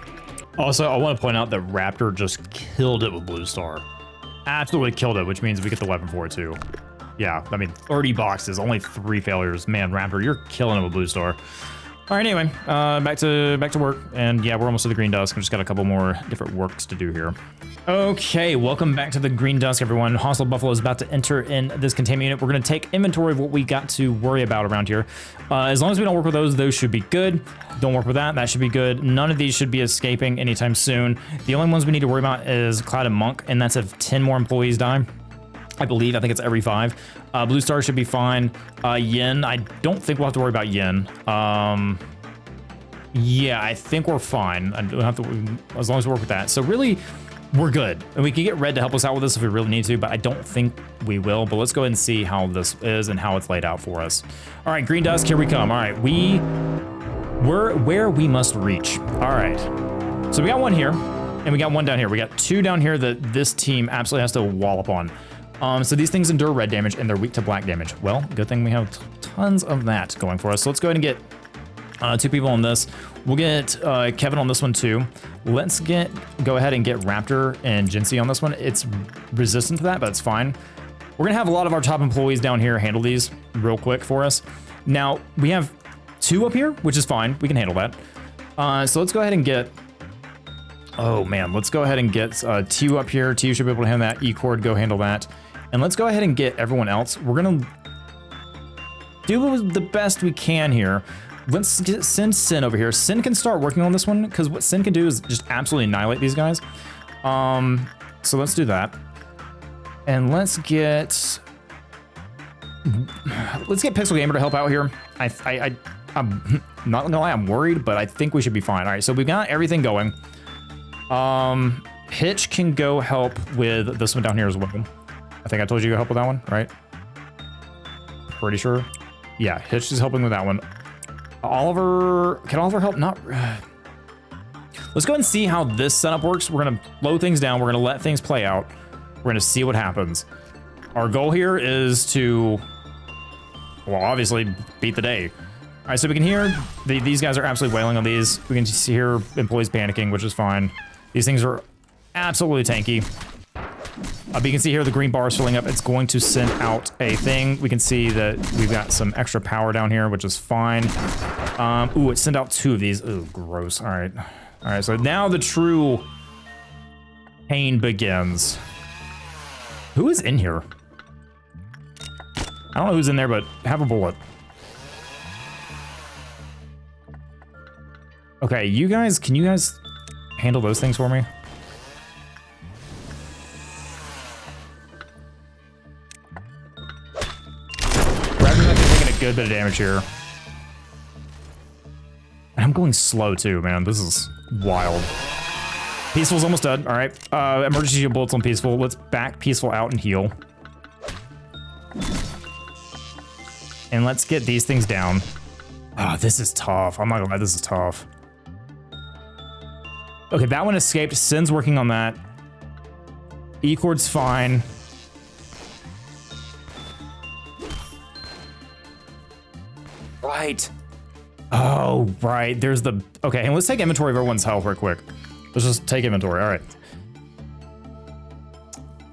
Also, I want to point out that Raptor just killed it with Blue Star. Absolutely killed it, which means we get the weapon for it too. Yeah, I mean, 30 boxes, only 3 failures. Man, Raptor, you're killing it with Blue Star. All right, anyway, back to work. And yeah, we're almost to the Green Dusk. We just got a couple more different works to do here. Okay, welcome back to the Green Dusk, everyone. Hostile Buffalo is about to enter in this containment unit. We're going to take inventory of what we got to worry about around here. As long as we don't work with those should be good. Don't work with that should be good. None of these should be escaping anytime soon. The only ones we need to worry about is Cloud and Monk, and that's if 10 more employees die. I believe. I think it's every 5. Blue Star should be fine. Yin, I don't think we'll have to worry about Yin. Yeah, I think we're fine. I don't have to, as long as we work with that. So really, we're good. And we can get Red to help us out with this if we really need to, but I don't think we will. But let's go ahead and see how this is and how it's laid out for us. All right, Green Dusk, here we come. All right, we're where we must reach. All right. So we got one here, and we got one down here. We got 2 down here that this team absolutely has to wallop on. So these things endure red damage, and they're weak to black damage. Well, good thing we have tons of that going for us. So let's go ahead and get 2 people on this. We'll get Kevin on this one too. Let's go ahead and get Raptor and Jincy on this one. It's resistant to that, but it's fine. We're gonna have a lot of our top employees down here handle these real quick for us. Now we have 2 up here, which is fine. We can handle that. So let's go ahead and get Oh man, let's go ahead and get TU up here. TU should be able to handle that. E-Cord, go handle that. And let's go ahead and get everyone else. We're gonna do the best we can here. Let's send Sin over here. Sin can start working on this one, because what Sin can do is just absolutely annihilate these guys. So let's do that. And let's get Pixel Gamer to help out here. I'm not gonna lie, I'm worried, but I think we should be fine. All right, so we've got everything going. Hitch can go help with this one down here as well. I think I told you to go help with that one, right? Pretty sure. Yeah, Hitch is helping with that one. Oliver, can Oliver help? Not. Let's go ahead and see how this setup works. We're gonna slow things down. We're gonna let things play out. We're gonna see what happens. Our goal here is to, well, obviously beat the day. All right, so we can hear these guys are absolutely wailing on these. We can just hear employees panicking, which is fine. These things are absolutely tanky. But you can see here the green bar is filling up. It's going to send out a thing. We can see that we've got some extra power down here, which is fine. Ooh, it sent out 2 of these. Ooh, gross. All right. All right, so now the true pain begins. Who is in here? I don't know who's in there, but have a bullet. Okay, you guys, can you guys handle those things for me? Taking a good bit of damage here. And I'm going slow too, man. This is wild. Peaceful's almost dead. All right. Emergency bullets on Peaceful. Let's back Peaceful out and heal. And let's get these things down. Oh, this is tough. I'm not gonna lie, this is tough. Okay, that one escaped. Sin's working on that. E-Cord's fine. Right. Oh, right. There's the... Okay, and let's take inventory of everyone's health real quick. Let's just take inventory. All right.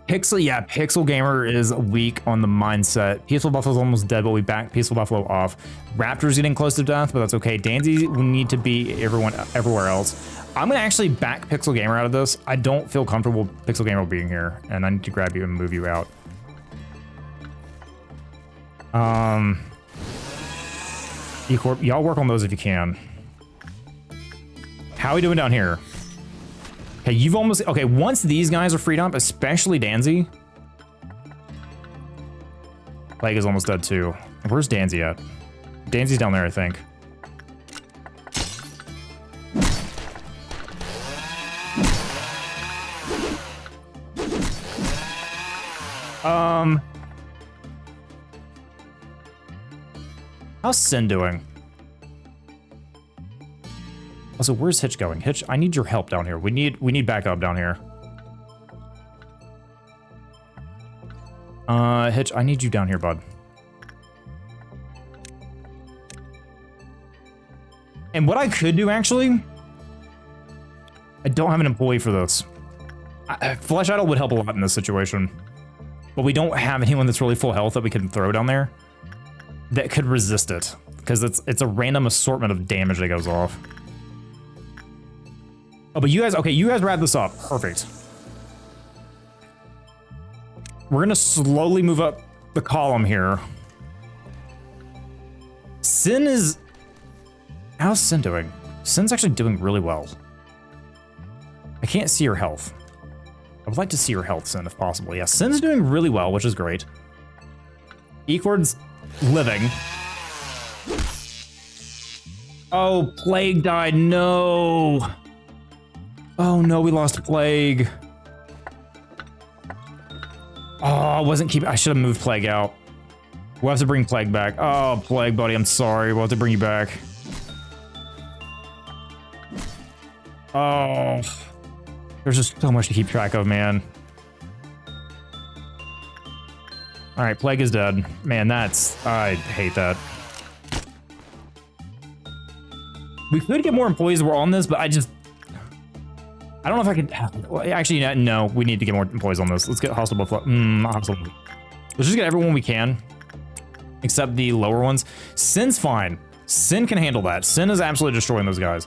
Pixel Gamer is weak on the mindset. Peaceful Buffalo's almost dead, but we back Peaceful Buffalo off. Raptor's getting close to death, but that's okay. Danzy will need to be everywhere else. I'm gonna actually back Pixel Gamer out of this. I don't feel comfortable Pixel Gamer being here, and I need to grab you and move you out. E-Corp, y'all work on those if you can. How are we doing down here? Okay, you've almost... Okay, once these guys are freed up, especially Danzy. Plague is almost dead too. Where's Danzy at? Danzy's down there, I think. How's Sin doing? Also, where's Hitch going? Hitch, I need your help down here. We need backup down here. Hitch, I need you down here, bud. And what I could do, actually, I don't have an employee for this. Flesh Idol would help a lot in this situation. But we don't have anyone that's really full health that we can throw down there that could resist it, because it's a random assortment of damage that goes off. Oh, but you guys, okay, you guys wrap this up. Perfect. We're gonna slowly move up the column here. Sin is... How's Sin doing? Sin's actually doing really well. I can't see her health. I would like to see her health, Sin, if possible. Yeah, Sin's doing really well, which is great. E-Cord's living. Oh, Plague died. No. Oh, no, we lost Plague. Oh, I wasn't keeping... I should have moved Plague out. We'll have to bring Plague back. Oh, Plague, buddy, I'm sorry. We'll have to bring you back. Oh... There's just so much to keep track of, man. All right, Plague is dead. Man, that's... I hate that. We could get more employees that were on this, but I just... I don't know if I can... Well, actually, no, we need to get more employees on this. Let's get Hostile Buffalo. Not Hostile. Let's just get everyone we can, except the lower ones. Sin's fine. Sin can handle that. Sin is absolutely destroying those guys.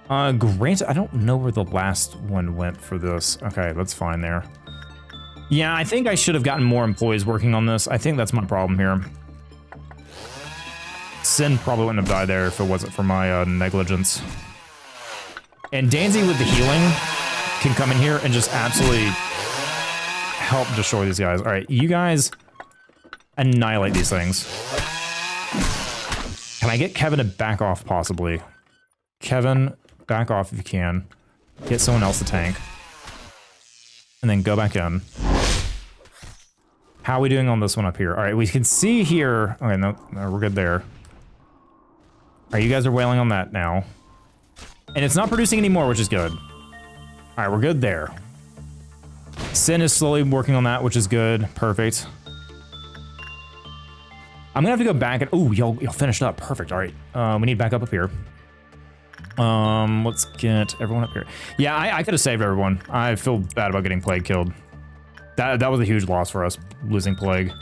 Granted, I don't know where the last one went for this. Okay, that's fine there. Yeah, I think I should have gotten more employees working on this. I think that's my problem here. Sin probably wouldn't have died there if it wasn't for my negligence. And Danzy with the healing can come in here and just absolutely help destroy these guys. All right, you guys annihilate these things. Can I get Kevin to back off possibly? Kevin, back off if you can. Get someone else to tank. And then go back in. How are we doing on this one up here? All right, we can see here. Okay, no, we're good there. All right, you guys are wailing on that now. And it's not producing anymore, which is good. All right, we're good there. Sin is slowly working on that, which is good. Perfect. I'm gonna have to go back and... Oh, y'all finished up. Perfect. All right. We need back up here. Let's get everyone up here. Yeah, I could have saved everyone. I feel bad about getting Plague killed. That was a huge loss for us, losing Plague.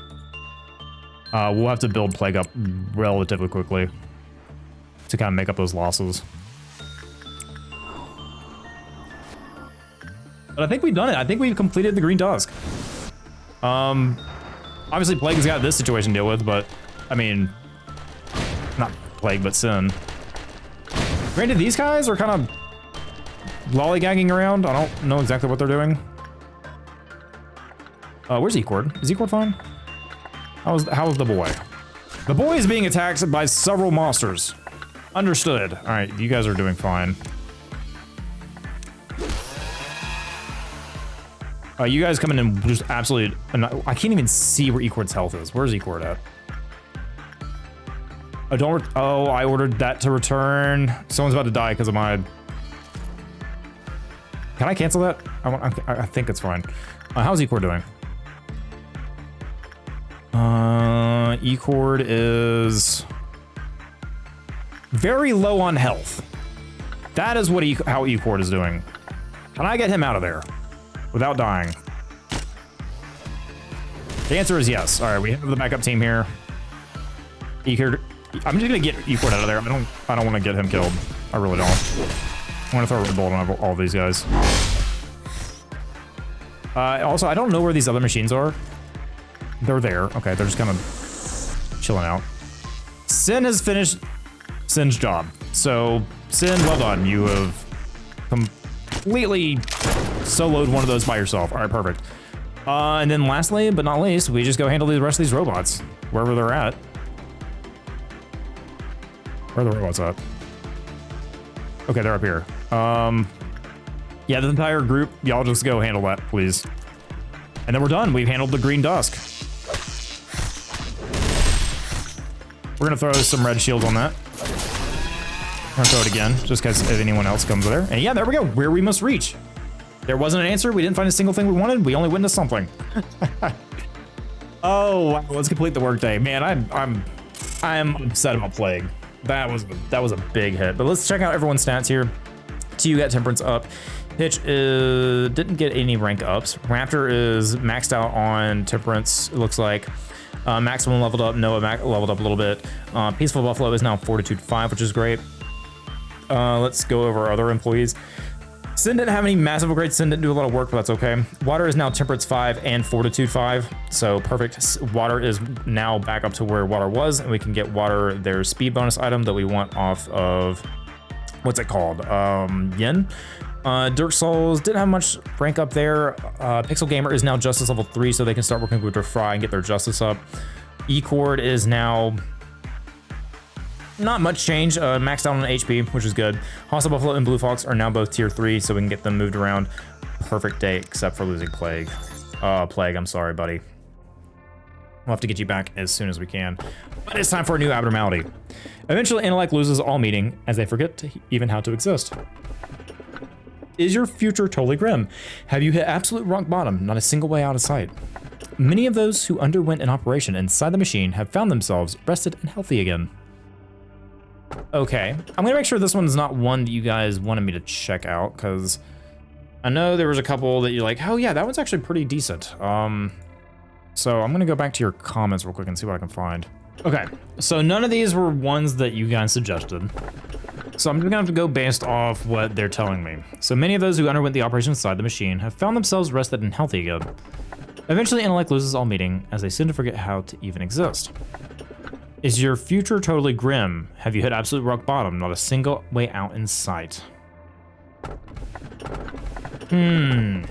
We'll have to build Plague up relatively quickly to kind of make up those losses. But I think we've done it. I think we've completed the Green Dusk. Obviously Plague has got this situation to deal with, but I mean, not Plague, but Sin. Granted, these guys are kind of lollygagging around. I don't know exactly what they're doing. Where's Ecord? Is Ecord fine? How's the boy? The boy is being attacked by several monsters. Understood. All right, you guys are doing fine. You guys coming in just absolutely... I can't even see where Ecord's health is. Where's Ecord at? Oh, I ordered that to return. Someone's about to die because of my... Can I cancel that? I think it's fine. How's Ecord doing? Ecord is... very low on health. That is what how Ecord is doing. Can I get him out of there without dying? The answer is yes. All right, we have the backup team here. Ecord, I'm just gonna get Ecord out of there. I don't want to get him killed. I really don't. I want to throw a red bolt on all these guys. Also, I don't know where these other machines are. They're there. Okay, they're just kind of chilling out. Sin has finished Sin's job. So, Sin, well done. You have completely soloed one of those by yourself. All right, perfect. And then lastly, but not least, we just go handle the rest of these robots, wherever they're at. Where are the robots at? Okay, they're up here. Yeah, the entire group, y'all just go handle that, please. And then we're done. We've handled the Green Dusk. We're gonna throw some red shields on that. I'm gonna throw it again, just because if anyone else comes there. And yeah, there we go, where we must reach. There wasn't an answer, we didn't find a single thing we wanted, we only witnessed something. Oh, wow, let's complete the workday. Man, I'm upset about Plague. That was a big hit. But let's check out everyone's stats here. TU got Temperance up. Hitch didn't get any rank ups. Raptor is maxed out on Temperance, it looks like. Maximum leveled up, Noah leveled up a little bit. Peaceful Buffalo is now Fortitude 5, which is great. Let's go over our other employees. Sin didn't have any massive upgrades. Sin didn't do a lot of work, but that's okay. Water is now Temperance 5 and Fortitude 5, so perfect. Water is now back up to where Water was, and we can get Water their speed bonus item that we want off of, what's it called? Yin. Dirk Souls didn't have much rank up there. Pixel Gamer is now Justice level 3, so they can start working with their Fry and get their Justice up. Ecord is now not much change, maxed out on HP, which is good. Hostile Buffalo and Blue Fox are now both tier 3, so we can get them moved around. Perfect day, except for losing Plague. Plague, I'm sorry, buddy. We'll have to get you back as soon as we can. But it's time for a new abnormality. Eventually, Intellect loses all meaning, as they forget even how to exist. Is your future totally grim? Have you hit absolute rock bottom, not a single way out of sight? Many of those who underwent an operation inside the machine have found themselves rested and healthy again. Okay, I'm gonna make sure this one's not one that you guys wanted me to check out, because I know there was a couple that you're like, oh yeah, that one's actually pretty decent. So I'm gonna go back to your comments real quick and see what I can find. Okay, so none of these were ones that you guys suggested. So I'm just gonna have to go based off what they're telling me. So many of those who underwent the operation inside the machine have found themselves rested and healthy again. Eventually, intellect loses all meaning as they seem to forget how to even exist. Is your future totally grim? Have you hit absolute rock bottom? Not a single way out in sight. I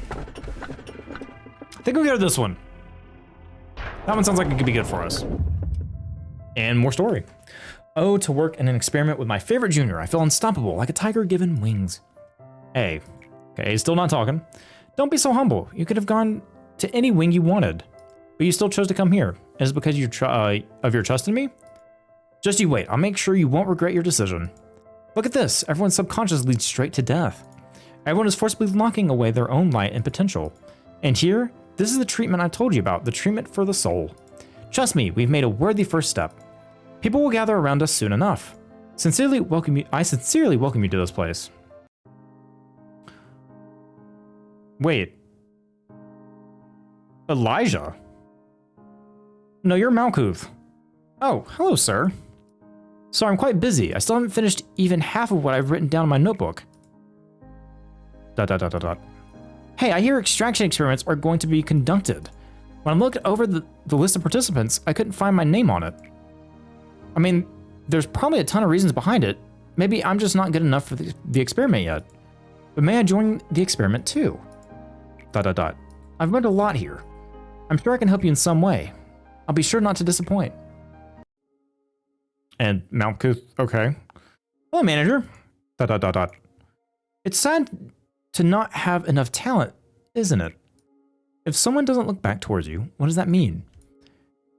think we'll go to this one. That one sounds like it could be good for us. And more story. Oh, to work in an experiment with my favorite junior. I feel unstoppable, like a tiger given wings. Hey. Okay, he's still not talking. Don't be so humble. You could have gone to any wing you wanted, but you still chose to come here. Is it because of your trust in me? Just you wait. I'll make sure you won't regret your decision. Look at this. Everyone's subconscious leads straight to death. Everyone is forcibly locking away their own light and potential. And here, this is the treatment I told you about, the treatment for the soul. Trust me, we've made a worthy first step. People will gather around us soon enough. I sincerely welcome you to this place. Wait. Elijah? No, you're Malkuth. Oh, hello, sir. Sorry, I'm quite busy. I still haven't finished even half of what I've written down in my notebook. ... Hey, I hear extraction experiments are going to be conducted. When I looked over the list of participants, I couldn't find my name on it. I mean, there's probably a ton of reasons behind it. Maybe I'm just not good enough for the experiment yet. But may I join the experiment too? ... I've learned a lot here. I'm sure I can help you in some way. I'll be sure not to disappoint. And Malkuth, okay. Hello, manager. ... It's sad to not have enough talent, isn't it? If someone doesn't look back towards you, what does that mean?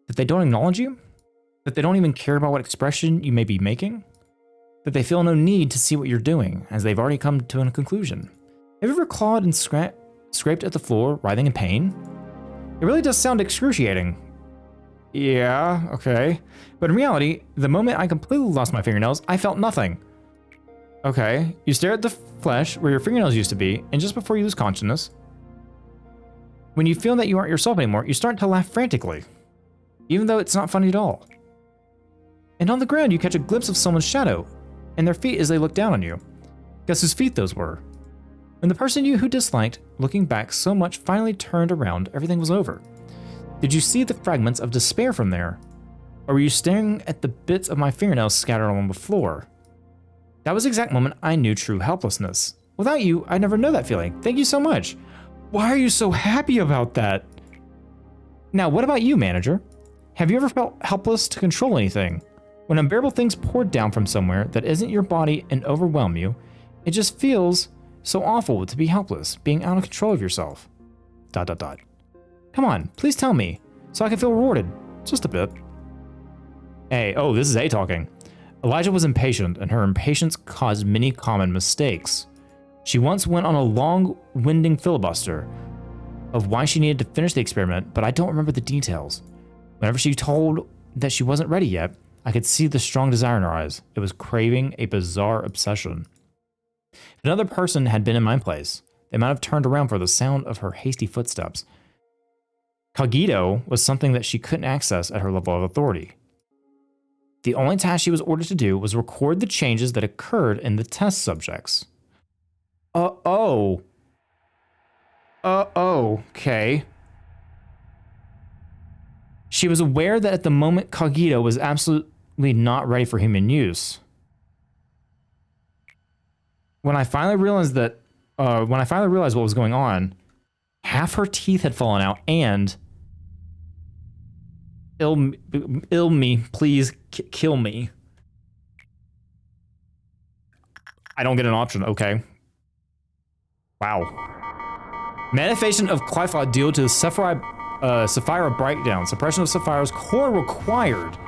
That they don't acknowledge you? That they don't even care about what expression you may be making? That they feel no need to see what you're doing, as they've already come to a conclusion? Have you ever clawed and scraped at the floor, writhing in pain? It really does sound excruciating. Yeah, okay. But in reality, the moment I completely lost my fingernails, I felt nothing. Okay, you stare at the flesh where your fingernails used to be, and just before you lose consciousness, when you feel that you aren't yourself anymore, you start to laugh frantically, even though it's not funny at all. And on the ground, you catch a glimpse of someone's shadow, and their feet as they look down on you. Guess whose feet those were? When the person you who disliked, looking back so much, finally turned around, everything was over. Did you see the fragments of despair from there? Or were you staring at the bits of my fingernails scattered along the floor? That was the exact moment I knew true helplessness. Without you, I'd never know that feeling. Thank you so much. Why are you so happy about that? Now, what about you, manager? Have you ever felt helpless to control anything? When unbearable things pour down from somewhere that isn't your body and overwhelm you, it just feels so awful to be helpless, being out of control of yourself. ... Come on, please tell me, so I can feel rewarded. Just a bit. Hey, oh, this is A talking. Elijah was impatient, and her impatience caused many common mistakes. She once went on a long, winding filibuster of why she needed to finish the experiment, but I don't remember the details. Whenever she told that she wasn't ready yet, I could see the strong desire in her eyes. It was craving a bizarre obsession. If another person had been in my place, they might have turned around for the sound of her hasty footsteps. Cogito was something that she couldn't access at her level of authority. The only task she was ordered to do was record the changes that occurred in the test subjects. Okay. She was aware that at the moment Cogito was absolutely not ready for human use. When I finally realized what was going on, half her teeth had fallen out and ill me, please kill me. I don't get an option, okay. Wow. Manifestation of Clyphot due to Sapphire breakdown. Suppression of Sapphire's core required.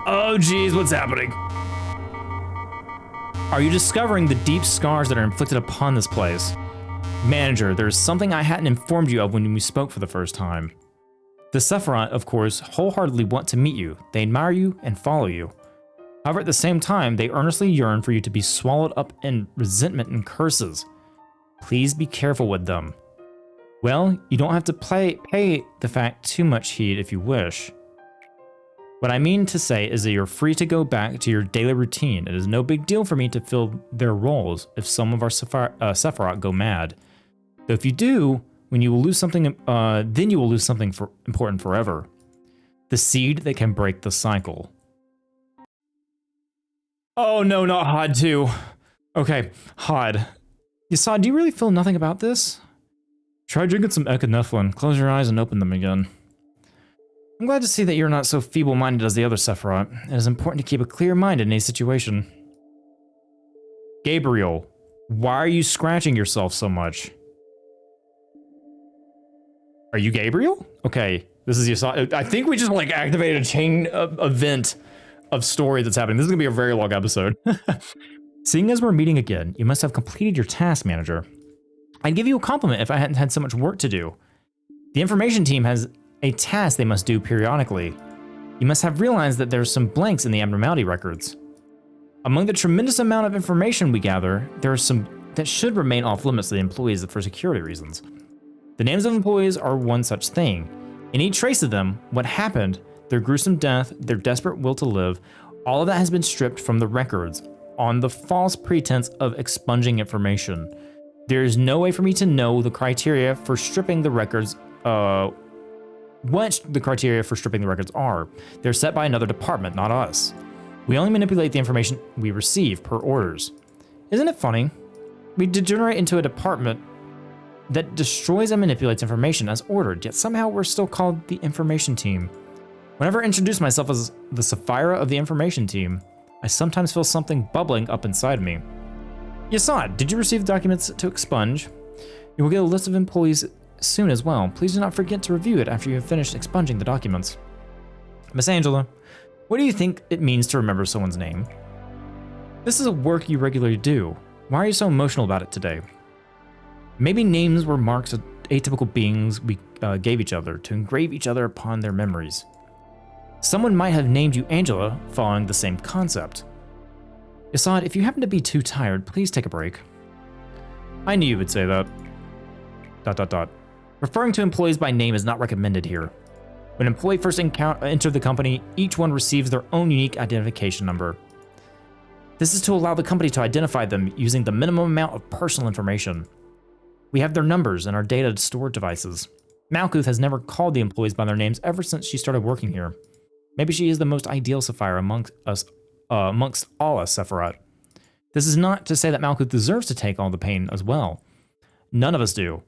Oh geez, what's happening? Are you discovering the deep scars that are inflicted upon this place? Manager, there's something I hadn't informed you of when we spoke for the first time. The Sephiroth, of course, wholeheartedly want to meet you. They admire you and follow you. However, at the same time, they earnestly yearn for you to be swallowed up in resentment and curses. Please be careful with them. Well, you don't have to pay the fact too much heed if you wish. What I mean to say is that you're free to go back to your daily routine. It is no big deal for me to fill their roles if some of our Sephiroth go mad. Though if you do, when you will lose something, then you will lose something important forever. The seed that can break the cycle. Oh no, not Hod 2. Okay, Hod. Yasad, do you really feel nothing about this? Try drinking some echinephrine. Close your eyes and open them again. I'm glad to see that you're not so feeble-minded as the other Sephiroth. It is important to keep a clear mind in any situation. Gabriel, why are you scratching yourself so much? Are you Gabriel? Okay, this is Yasad. I think we just like activated a chain event of story that's happening. This is gonna be a very long episode. Seeing as we're meeting again, you must have completed your task, manager. I'd give you a compliment if I hadn't had so much work to do. The information team has a task they must do periodically. You must have realized that there's some blanks in the abnormality records. Among the tremendous amount of information we gather, there are some that should remain off limits to the employees for security reasons. The names of employees are one such thing. Any trace of them, what happened, their gruesome death, their desperate will to live, all of that has been stripped from the records on the false pretense of expunging information. There is no way for me to know the criteria for stripping the records, what the criteria for stripping the records are. They're set by another department, not us. We only manipulate the information we receive per orders. Isn't it funny? We degenerate into a department that destroys and manipulates information as ordered, yet somehow we're still called the information team. Whenever I introduce myself as the Sapphira of the information team, I sometimes feel something bubbling up inside me. Yasad, did you receive the documents to expunge? You will get a list of employees soon as well. Please do not forget to review it after you have finished expunging the documents. Miss Angela, what do you think it means to remember someone's name? This is a work you regularly do. Why are you so emotional about it today? Maybe names were marks of atypical beings we gave each other to engrave each other upon their memories. Someone might have named you Angela following the same concept. Yasad, if you happen to be too tired, please take a break. I knew you would say that. ... Referring to employees by name is not recommended here. When an employee first enter the company, each one receives their own unique identification number. This is to allow the company to identify them using the minimum amount of personal information. We have their numbers in our data storage devices. Malkuth has never called the employees by their names ever since she started working here. Maybe she is the most ideal Sapphire amongst all us Sephiroth. This is not to say that Malkuth deserves to take all the pain as well. None of us do.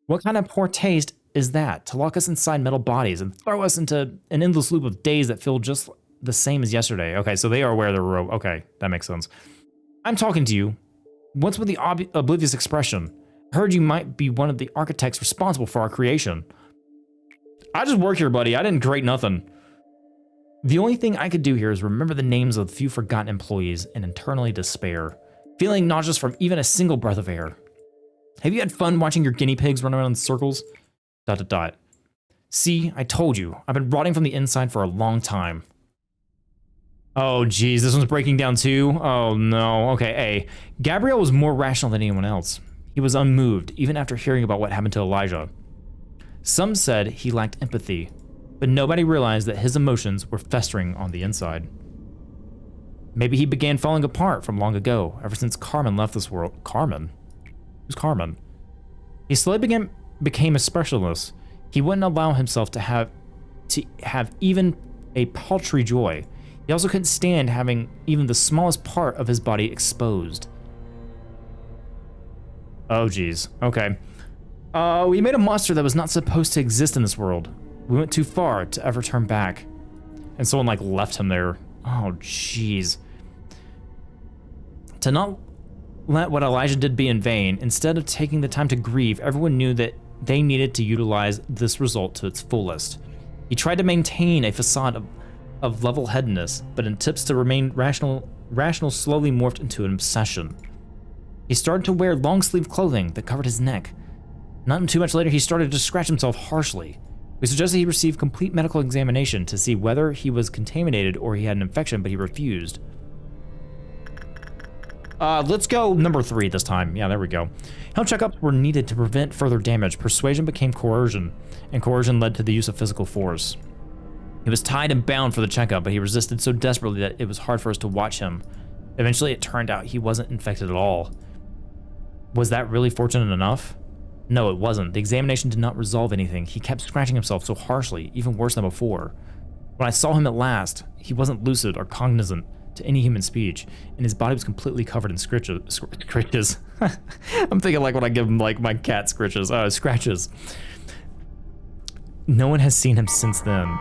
What kind of poor taste is that, to lock us inside metal bodies and throw us into an endless loop of days that feel just the same as yesterday? Okay, so they are aware they're okay, that makes sense. I'm talking to you. What's with the oblivious expression? I heard you might be one of the architects responsible for our creation. I just work here, buddy. I didn't create nothing. The only thing I could do here is remember the names of the few forgotten employees and internally despair, feeling nauseous from even a single breath of air. Have you had fun watching your guinea pigs run around in circles? ... See, I told you. I've been rotting from the inside for a long time. Oh, geez, this one's breaking down too? Oh, no. Okay, A. Gabriel was more rational than anyone else. He was unmoved, even after hearing about what happened to Elijah. Some said he lacked empathy, but nobody realized that his emotions were festering on the inside. Maybe he began falling apart from long ago, ever since Carmen left this world. Carmen? Who's Carmen? He slowly became expressionless. He wouldn't allow himself to have even a paltry joy. He also couldn't stand having even the smallest part of his body exposed. Oh, geez. Okay. We made a monster that was not supposed to exist in this world. We went too far to ever turn back. And someone, like, left him there. Oh, jeez. To not let what Elijah did be in vain, instead of taking the time to grieve, everyone knew that they needed to utilize this result to its fullest. He tried to maintain a facade of level-headedness, but in tips to remain rational slowly morphed into an obsession. He started to wear long-sleeve clothing that covered his neck. Not too much later, he started to scratch himself harshly. We suggested he receive complete medical examination to see whether he was contaminated or he had an infection, but he refused. Let's go number 3 this time. Yeah, there we go. Health checkups were needed to prevent further damage. Persuasion became coercion, and coercion led to the use of physical force. He was tied and bound for the checkup, but he resisted so desperately that it was hard for us to watch him. Eventually, it turned out he wasn't infected at all. Was that really fortunate enough? No, it wasn't. The examination did not resolve anything. He kept scratching himself so harshly, even worse than before. When I saw him at last, he wasn't lucid or cognizant to any human speech, and his body was completely covered in scratches. I'm thinking like when I give him like my cat scratches. No one has seen him since then.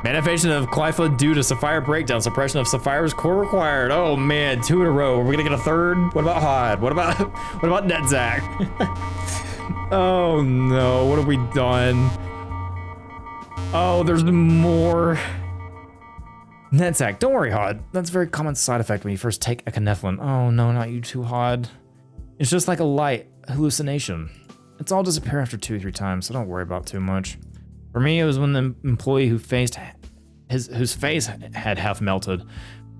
Manifestation of Clypha due to Sapphire breakdown. Suppression of Sapphire's core required. Oh man, 2 in a row. Are we gonna get a third? What about Hod? What about Netzach? Oh no, what have we done? Oh, there's more. Netzach, don't worry, Hod. That's a very common side effect when you first take echinephrine. Oh no, not you too, Hod. It's just like a light hallucination. It's all disappear after 2 or 3 times, so don't worry about too much. For me, it was when the employee whose face had half melted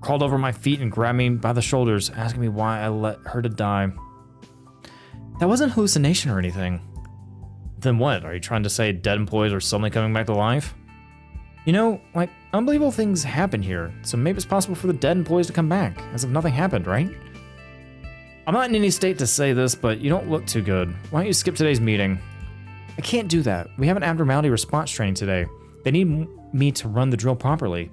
crawled over my feet and grabbed me by the shoulders, asking me why I let her to die. That wasn't hallucination or anything. Then what? Are you trying to say dead employees are suddenly coming back to life? You know, like, unbelievable things happen here, so maybe it's possible for the dead employees to come back, as if nothing happened, right? I'm not in any state to say this, but you don't look too good. Why don't you skip today's meeting? I can't do that. We have an abnormality response training today. They need me to run the drill properly.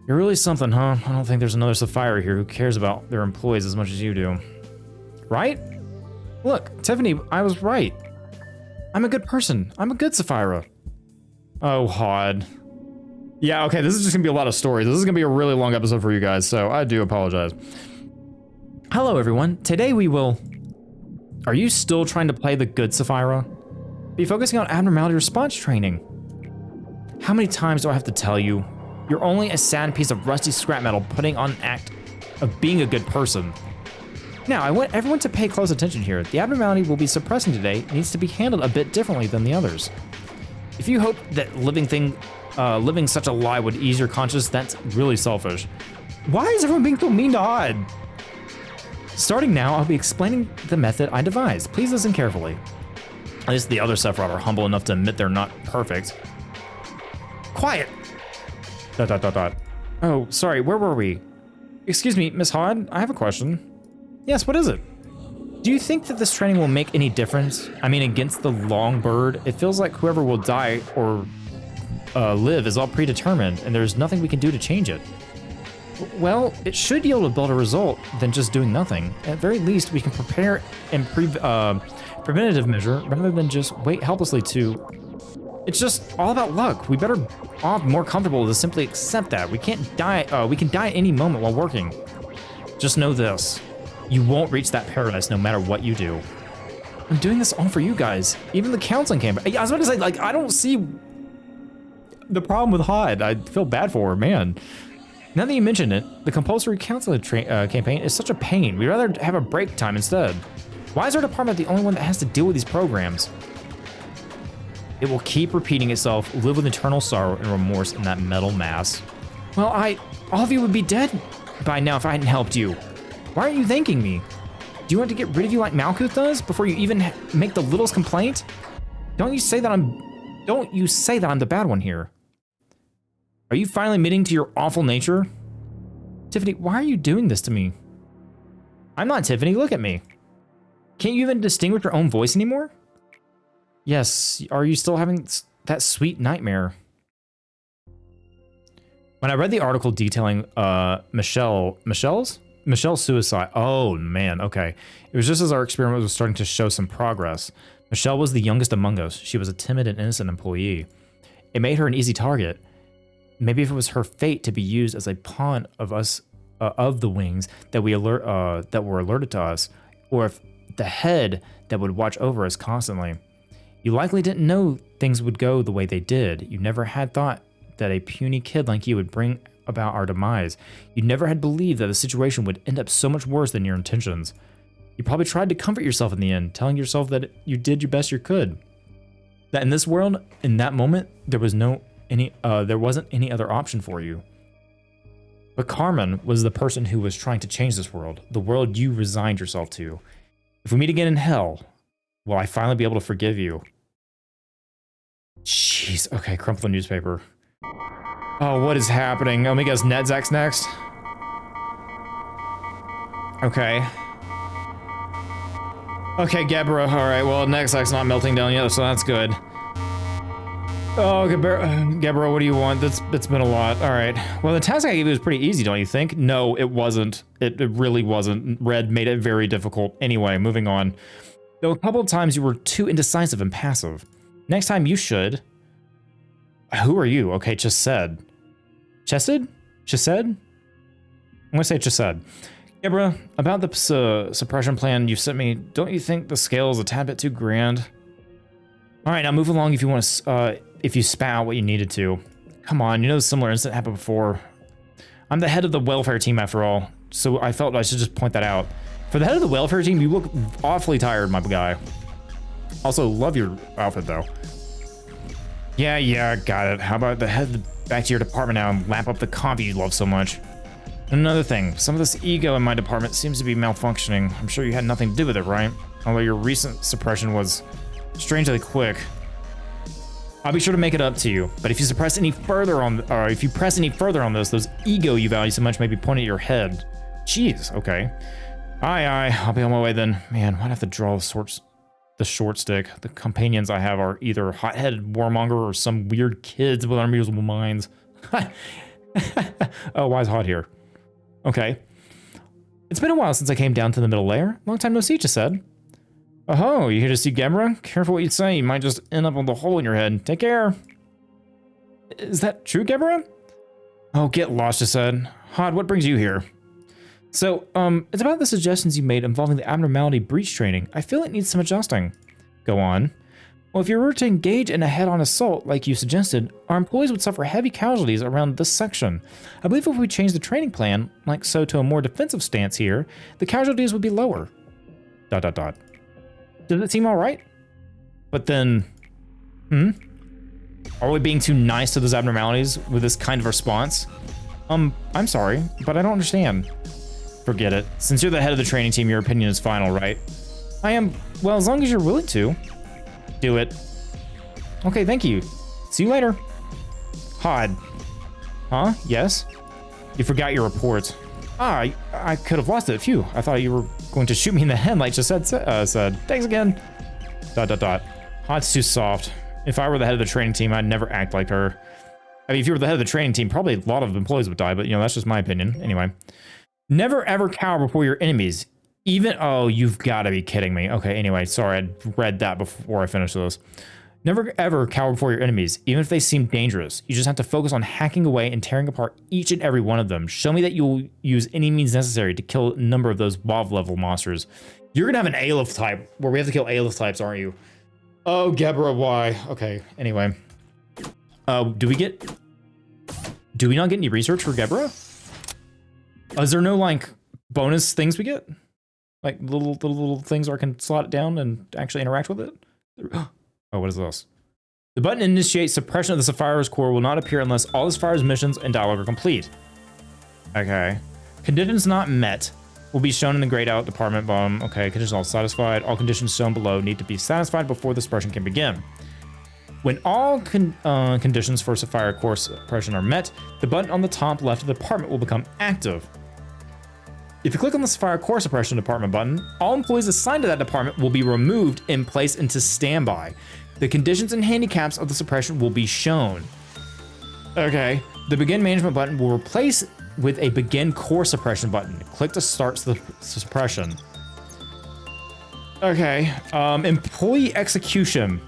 You're really something, huh? I don't think there's another Sapphire here who cares about their employees as much as you do. Right? Look, Tiffany, I was right. I'm a good person. I'm a good Sapphira. Oh, Hod. Yeah, okay, this is just gonna be a lot of stories. This is gonna be a really long episode for you guys, so I do apologize. Hello, everyone. Today we will... Are you still trying to play the good Sapphira? Be focusing on abnormality response training. How many times do I have to tell you? You're only a sad piece of rusty scrap metal putting on an act of being a good person. Now, I want everyone to pay close attention here. The abnormality we'll be suppressing today needs to be handled a bit differently than the others. If you hope that living such a lie would ease your conscience, that's really selfish. Why is everyone being so mean to Odd? Starting now, I'll be explaining the method I devised. Please listen carefully. At least the other Sephiroth are humble enough to admit they're not perfect. Quiet! ... Oh, sorry, where were we? Excuse me, Miss Hod, I have a question. Yes, what is it? Do you think that this training will make any difference? I mean, against the long bird, it feels like whoever will die or live is all predetermined, and there's nothing we can do to change it. Well, it should yield a better result than just doing nothing. At very least, we can prepare and preventative measure rather than just wait helplessly to... It's just all about luck. We better all more comfortable to simply accept that. We can't die, we can die at any moment while working. Just know this. You won't reach that paradise no matter what you do. I'm doing this all for you guys. Even the counseling camp. I was about to say, like, I don't see the problem with Hod. I feel bad for her, man. Now that you mention it, the compulsory counseling campaign is such a pain. We'd rather have a break time instead. Why is our department the only one that has to deal with these programs? It will keep repeating itself, live with eternal sorrow and remorse in that metal mass. Well, all of you would be dead by now if I hadn't helped you. Why aren't you thanking me? Do you want to get rid of you like Malkuth does before you even make the littlest complaint? Don't you say that I'm the bad one here. Are you finally admitting to your awful nature? Tiffany, why are you doing this to me? I'm not Tiffany, look at me. Can't you even distinguish your own voice anymore? Yes, are you still having that sweet nightmare? When I read the article detailing Michelle's suicide, oh man, okay. It was just as our experiment was starting to show some progress. Michelle was the youngest among us. She was a timid and innocent employee. It made her an easy target. Maybe if it was her fate to be used as a pawn of us, of the wings that were alerted to us, or if the head that would watch over us constantly. You likely didn't know things would go the way they did. You never had thought that a puny kid like you would bring about our demise. You never had believed that the situation would end up so much worse than your intentions. You probably tried to comfort yourself in the end, telling yourself that you did your best you could. That in this world, in that moment, there wasn't any other option for you. But Carmen was the person who was trying to change this world, the world you resigned yourself to. If we meet again in hell, will I finally be able to forgive you? Jeez, okay, crumple the newspaper. Oh, what is happening? Let me guess, Nedzak's next? Okay. Okay, Gebra. All right, well, Nedzak's not melting down yet, so that's good. Oh, Gebra, what do you want? It's been a lot. All right. Well, the task I gave you was pretty easy, don't you think? No, it wasn't. It really wasn't. Red made it very difficult. Anyway, moving on. Though a couple of times you were too indecisive and passive. Next time you should. Who are you? Okay, Chesed. Chesed? Chesed? I'm gonna say Chesed. Gebra, about the suppression plan you sent me, don't you think the scale is a tad bit too grand? All right, now move along if you want to, if you spat out what you needed to. Come on, you know a similar incident happened before. I'm the head of the welfare team after all, so I felt I should just point that out. For the head of the welfare team, you look awfully tired, my guy. Also, love your outfit though. Yeah, got it. How about head back to your department now and lap up the coffee you love so much? Another thing, some of this ego in my department seems to be malfunctioning. I'm sure you had nothing to do with it, right? Although your recent suppression was strangely quick. I'll be sure to make it up to you, but if you suppress any further on, or if you press any further on this, those ego you value so much may be pointed at your head. Jeez, okay. Aye, I'll be on my way then. Man, why'd I have to draw the short stick? The companions I have are either hot-headed warmonger or some weird kids with unreasonable minds. Oh, why is hot here? Okay. It's been a while since I came down to the middle layer. Long time no see, Chesed. Oh, you here to see Gebra? Careful what you say, you might just end up with a hole in your head. Take care. Is that true, Gebra? Oh, get lost, Chesed. Hod, what brings you here? So, it's about the suggestions you made involving the abnormality breach training. I feel it needs some adjusting. Go on. Well, if you were to engage in a head-on assault, like you suggested, our employees would suffer heavy casualties around this section. I believe if we change the training plan, like so, to a more defensive stance here, the casualties would be lower. ... Does it seem alright? But then, are we being too nice to those abnormalities with this kind of response? I'm sorry, but I don't understand. Forget it. Since you're the head of the training team, your opinion is final, right? I am, well, as long as you're willing to. Do it. Okay, thank you. See you later. Hod. Huh? Yes? You forgot your report. Ah, I could have lost it. Phew. I thought you were going to shoot me in the head like Chesed said. Thanks again. ... Hod's too soft. If I were the head of the training team, I'd never act like her. I mean, if you were the head of the training team, probably a lot of employees would die, but, you know, that's just my opinion. Anyway. Never ever cower before your enemies. Even, oh, you've got to be kidding me. Okay, anyway, sorry, I read that before I finished this. Never ever cower before your enemies, even if they seem dangerous. You just have to focus on hacking away and tearing apart each and every one of them. Show me that you'll use any means necessary to kill a number of those WoW level monsters. You're gonna have an Aleph type where we have to kill Aleph types, aren't you? Oh, Gebra, why? Okay, anyway. Do we not get any research for Gebra? Is there no, like, bonus things we get? Like, little things where I can slot it down and actually interact with it? Oh, what is this? The button initiate suppression of the Sapphire's core will not appear unless all the Sapphire's missions and dialogue are complete. Okay. Conditions not met will be shown in the grayed out department bottom. Okay, conditions all satisfied. All conditions shown below need to be satisfied before the suppression can begin. When all conditions for Sapphire core suppression are met, the button on the top left of the department will become active. If you click on the Sapphire core suppression department button, all employees assigned to that department will be removed and placed into standby. The conditions and handicaps of the suppression will be shown. Okay, the begin management button will replace with a begin core suppression button. Click to start the suppression. Okay, employee execution.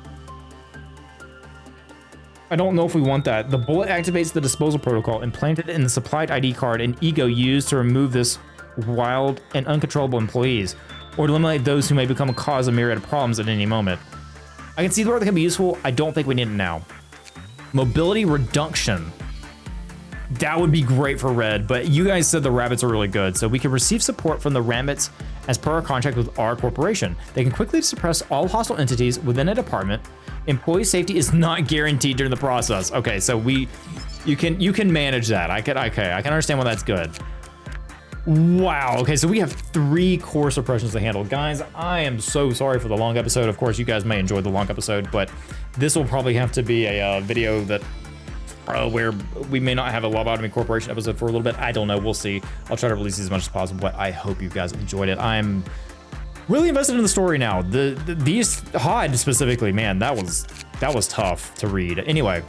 I don't know if we want that. The bullet activates the disposal protocol implanted in the supplied ID card and ego used to remove this wild and uncontrollable employees, or to eliminate those who may become a cause of myriad of problems at any moment. I can see where that can be useful. I don't think we need it now. Mobility reduction. That would be great for Red, but you guys said the rabbits are really good, so we can receive support from the rabbits as per our contract with our corporation. They can quickly suppress all hostile entities within a department. Employee safety is not guaranteed during the process. Okay, so you can manage that. I can understand why that's good. Wow, okay, so we have 3 core suppressions to handle. Guys, I am so sorry for the long episode. Of course, you guys may enjoy the long episode, but this will probably have to be a video that where we may not have a Lobotomy Corporation episode for a little bit. I don't know. We'll see. I'll try to release these as much as possible, but I hope you guys enjoyed it. I'm really invested in the story now. These HOD specifically, man, that was tough to read. Anyway,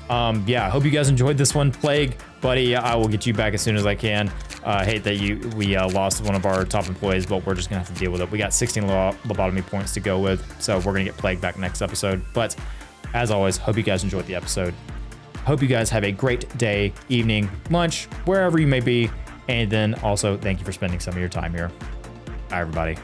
yeah, I hope you guys enjoyed this one. Plague, buddy, I will get you back as soon as I can. I hate that we lost one of our top employees, but we're just gonna have to deal with it. We got 16 lobotomy points to go with, so we're gonna get Plague back next episode. But as always, hope you guys enjoyed the episode. Hope you guys have a great day, evening, lunch, wherever you may be. And then also, thank you for spending some of your time here. Bye, everybody.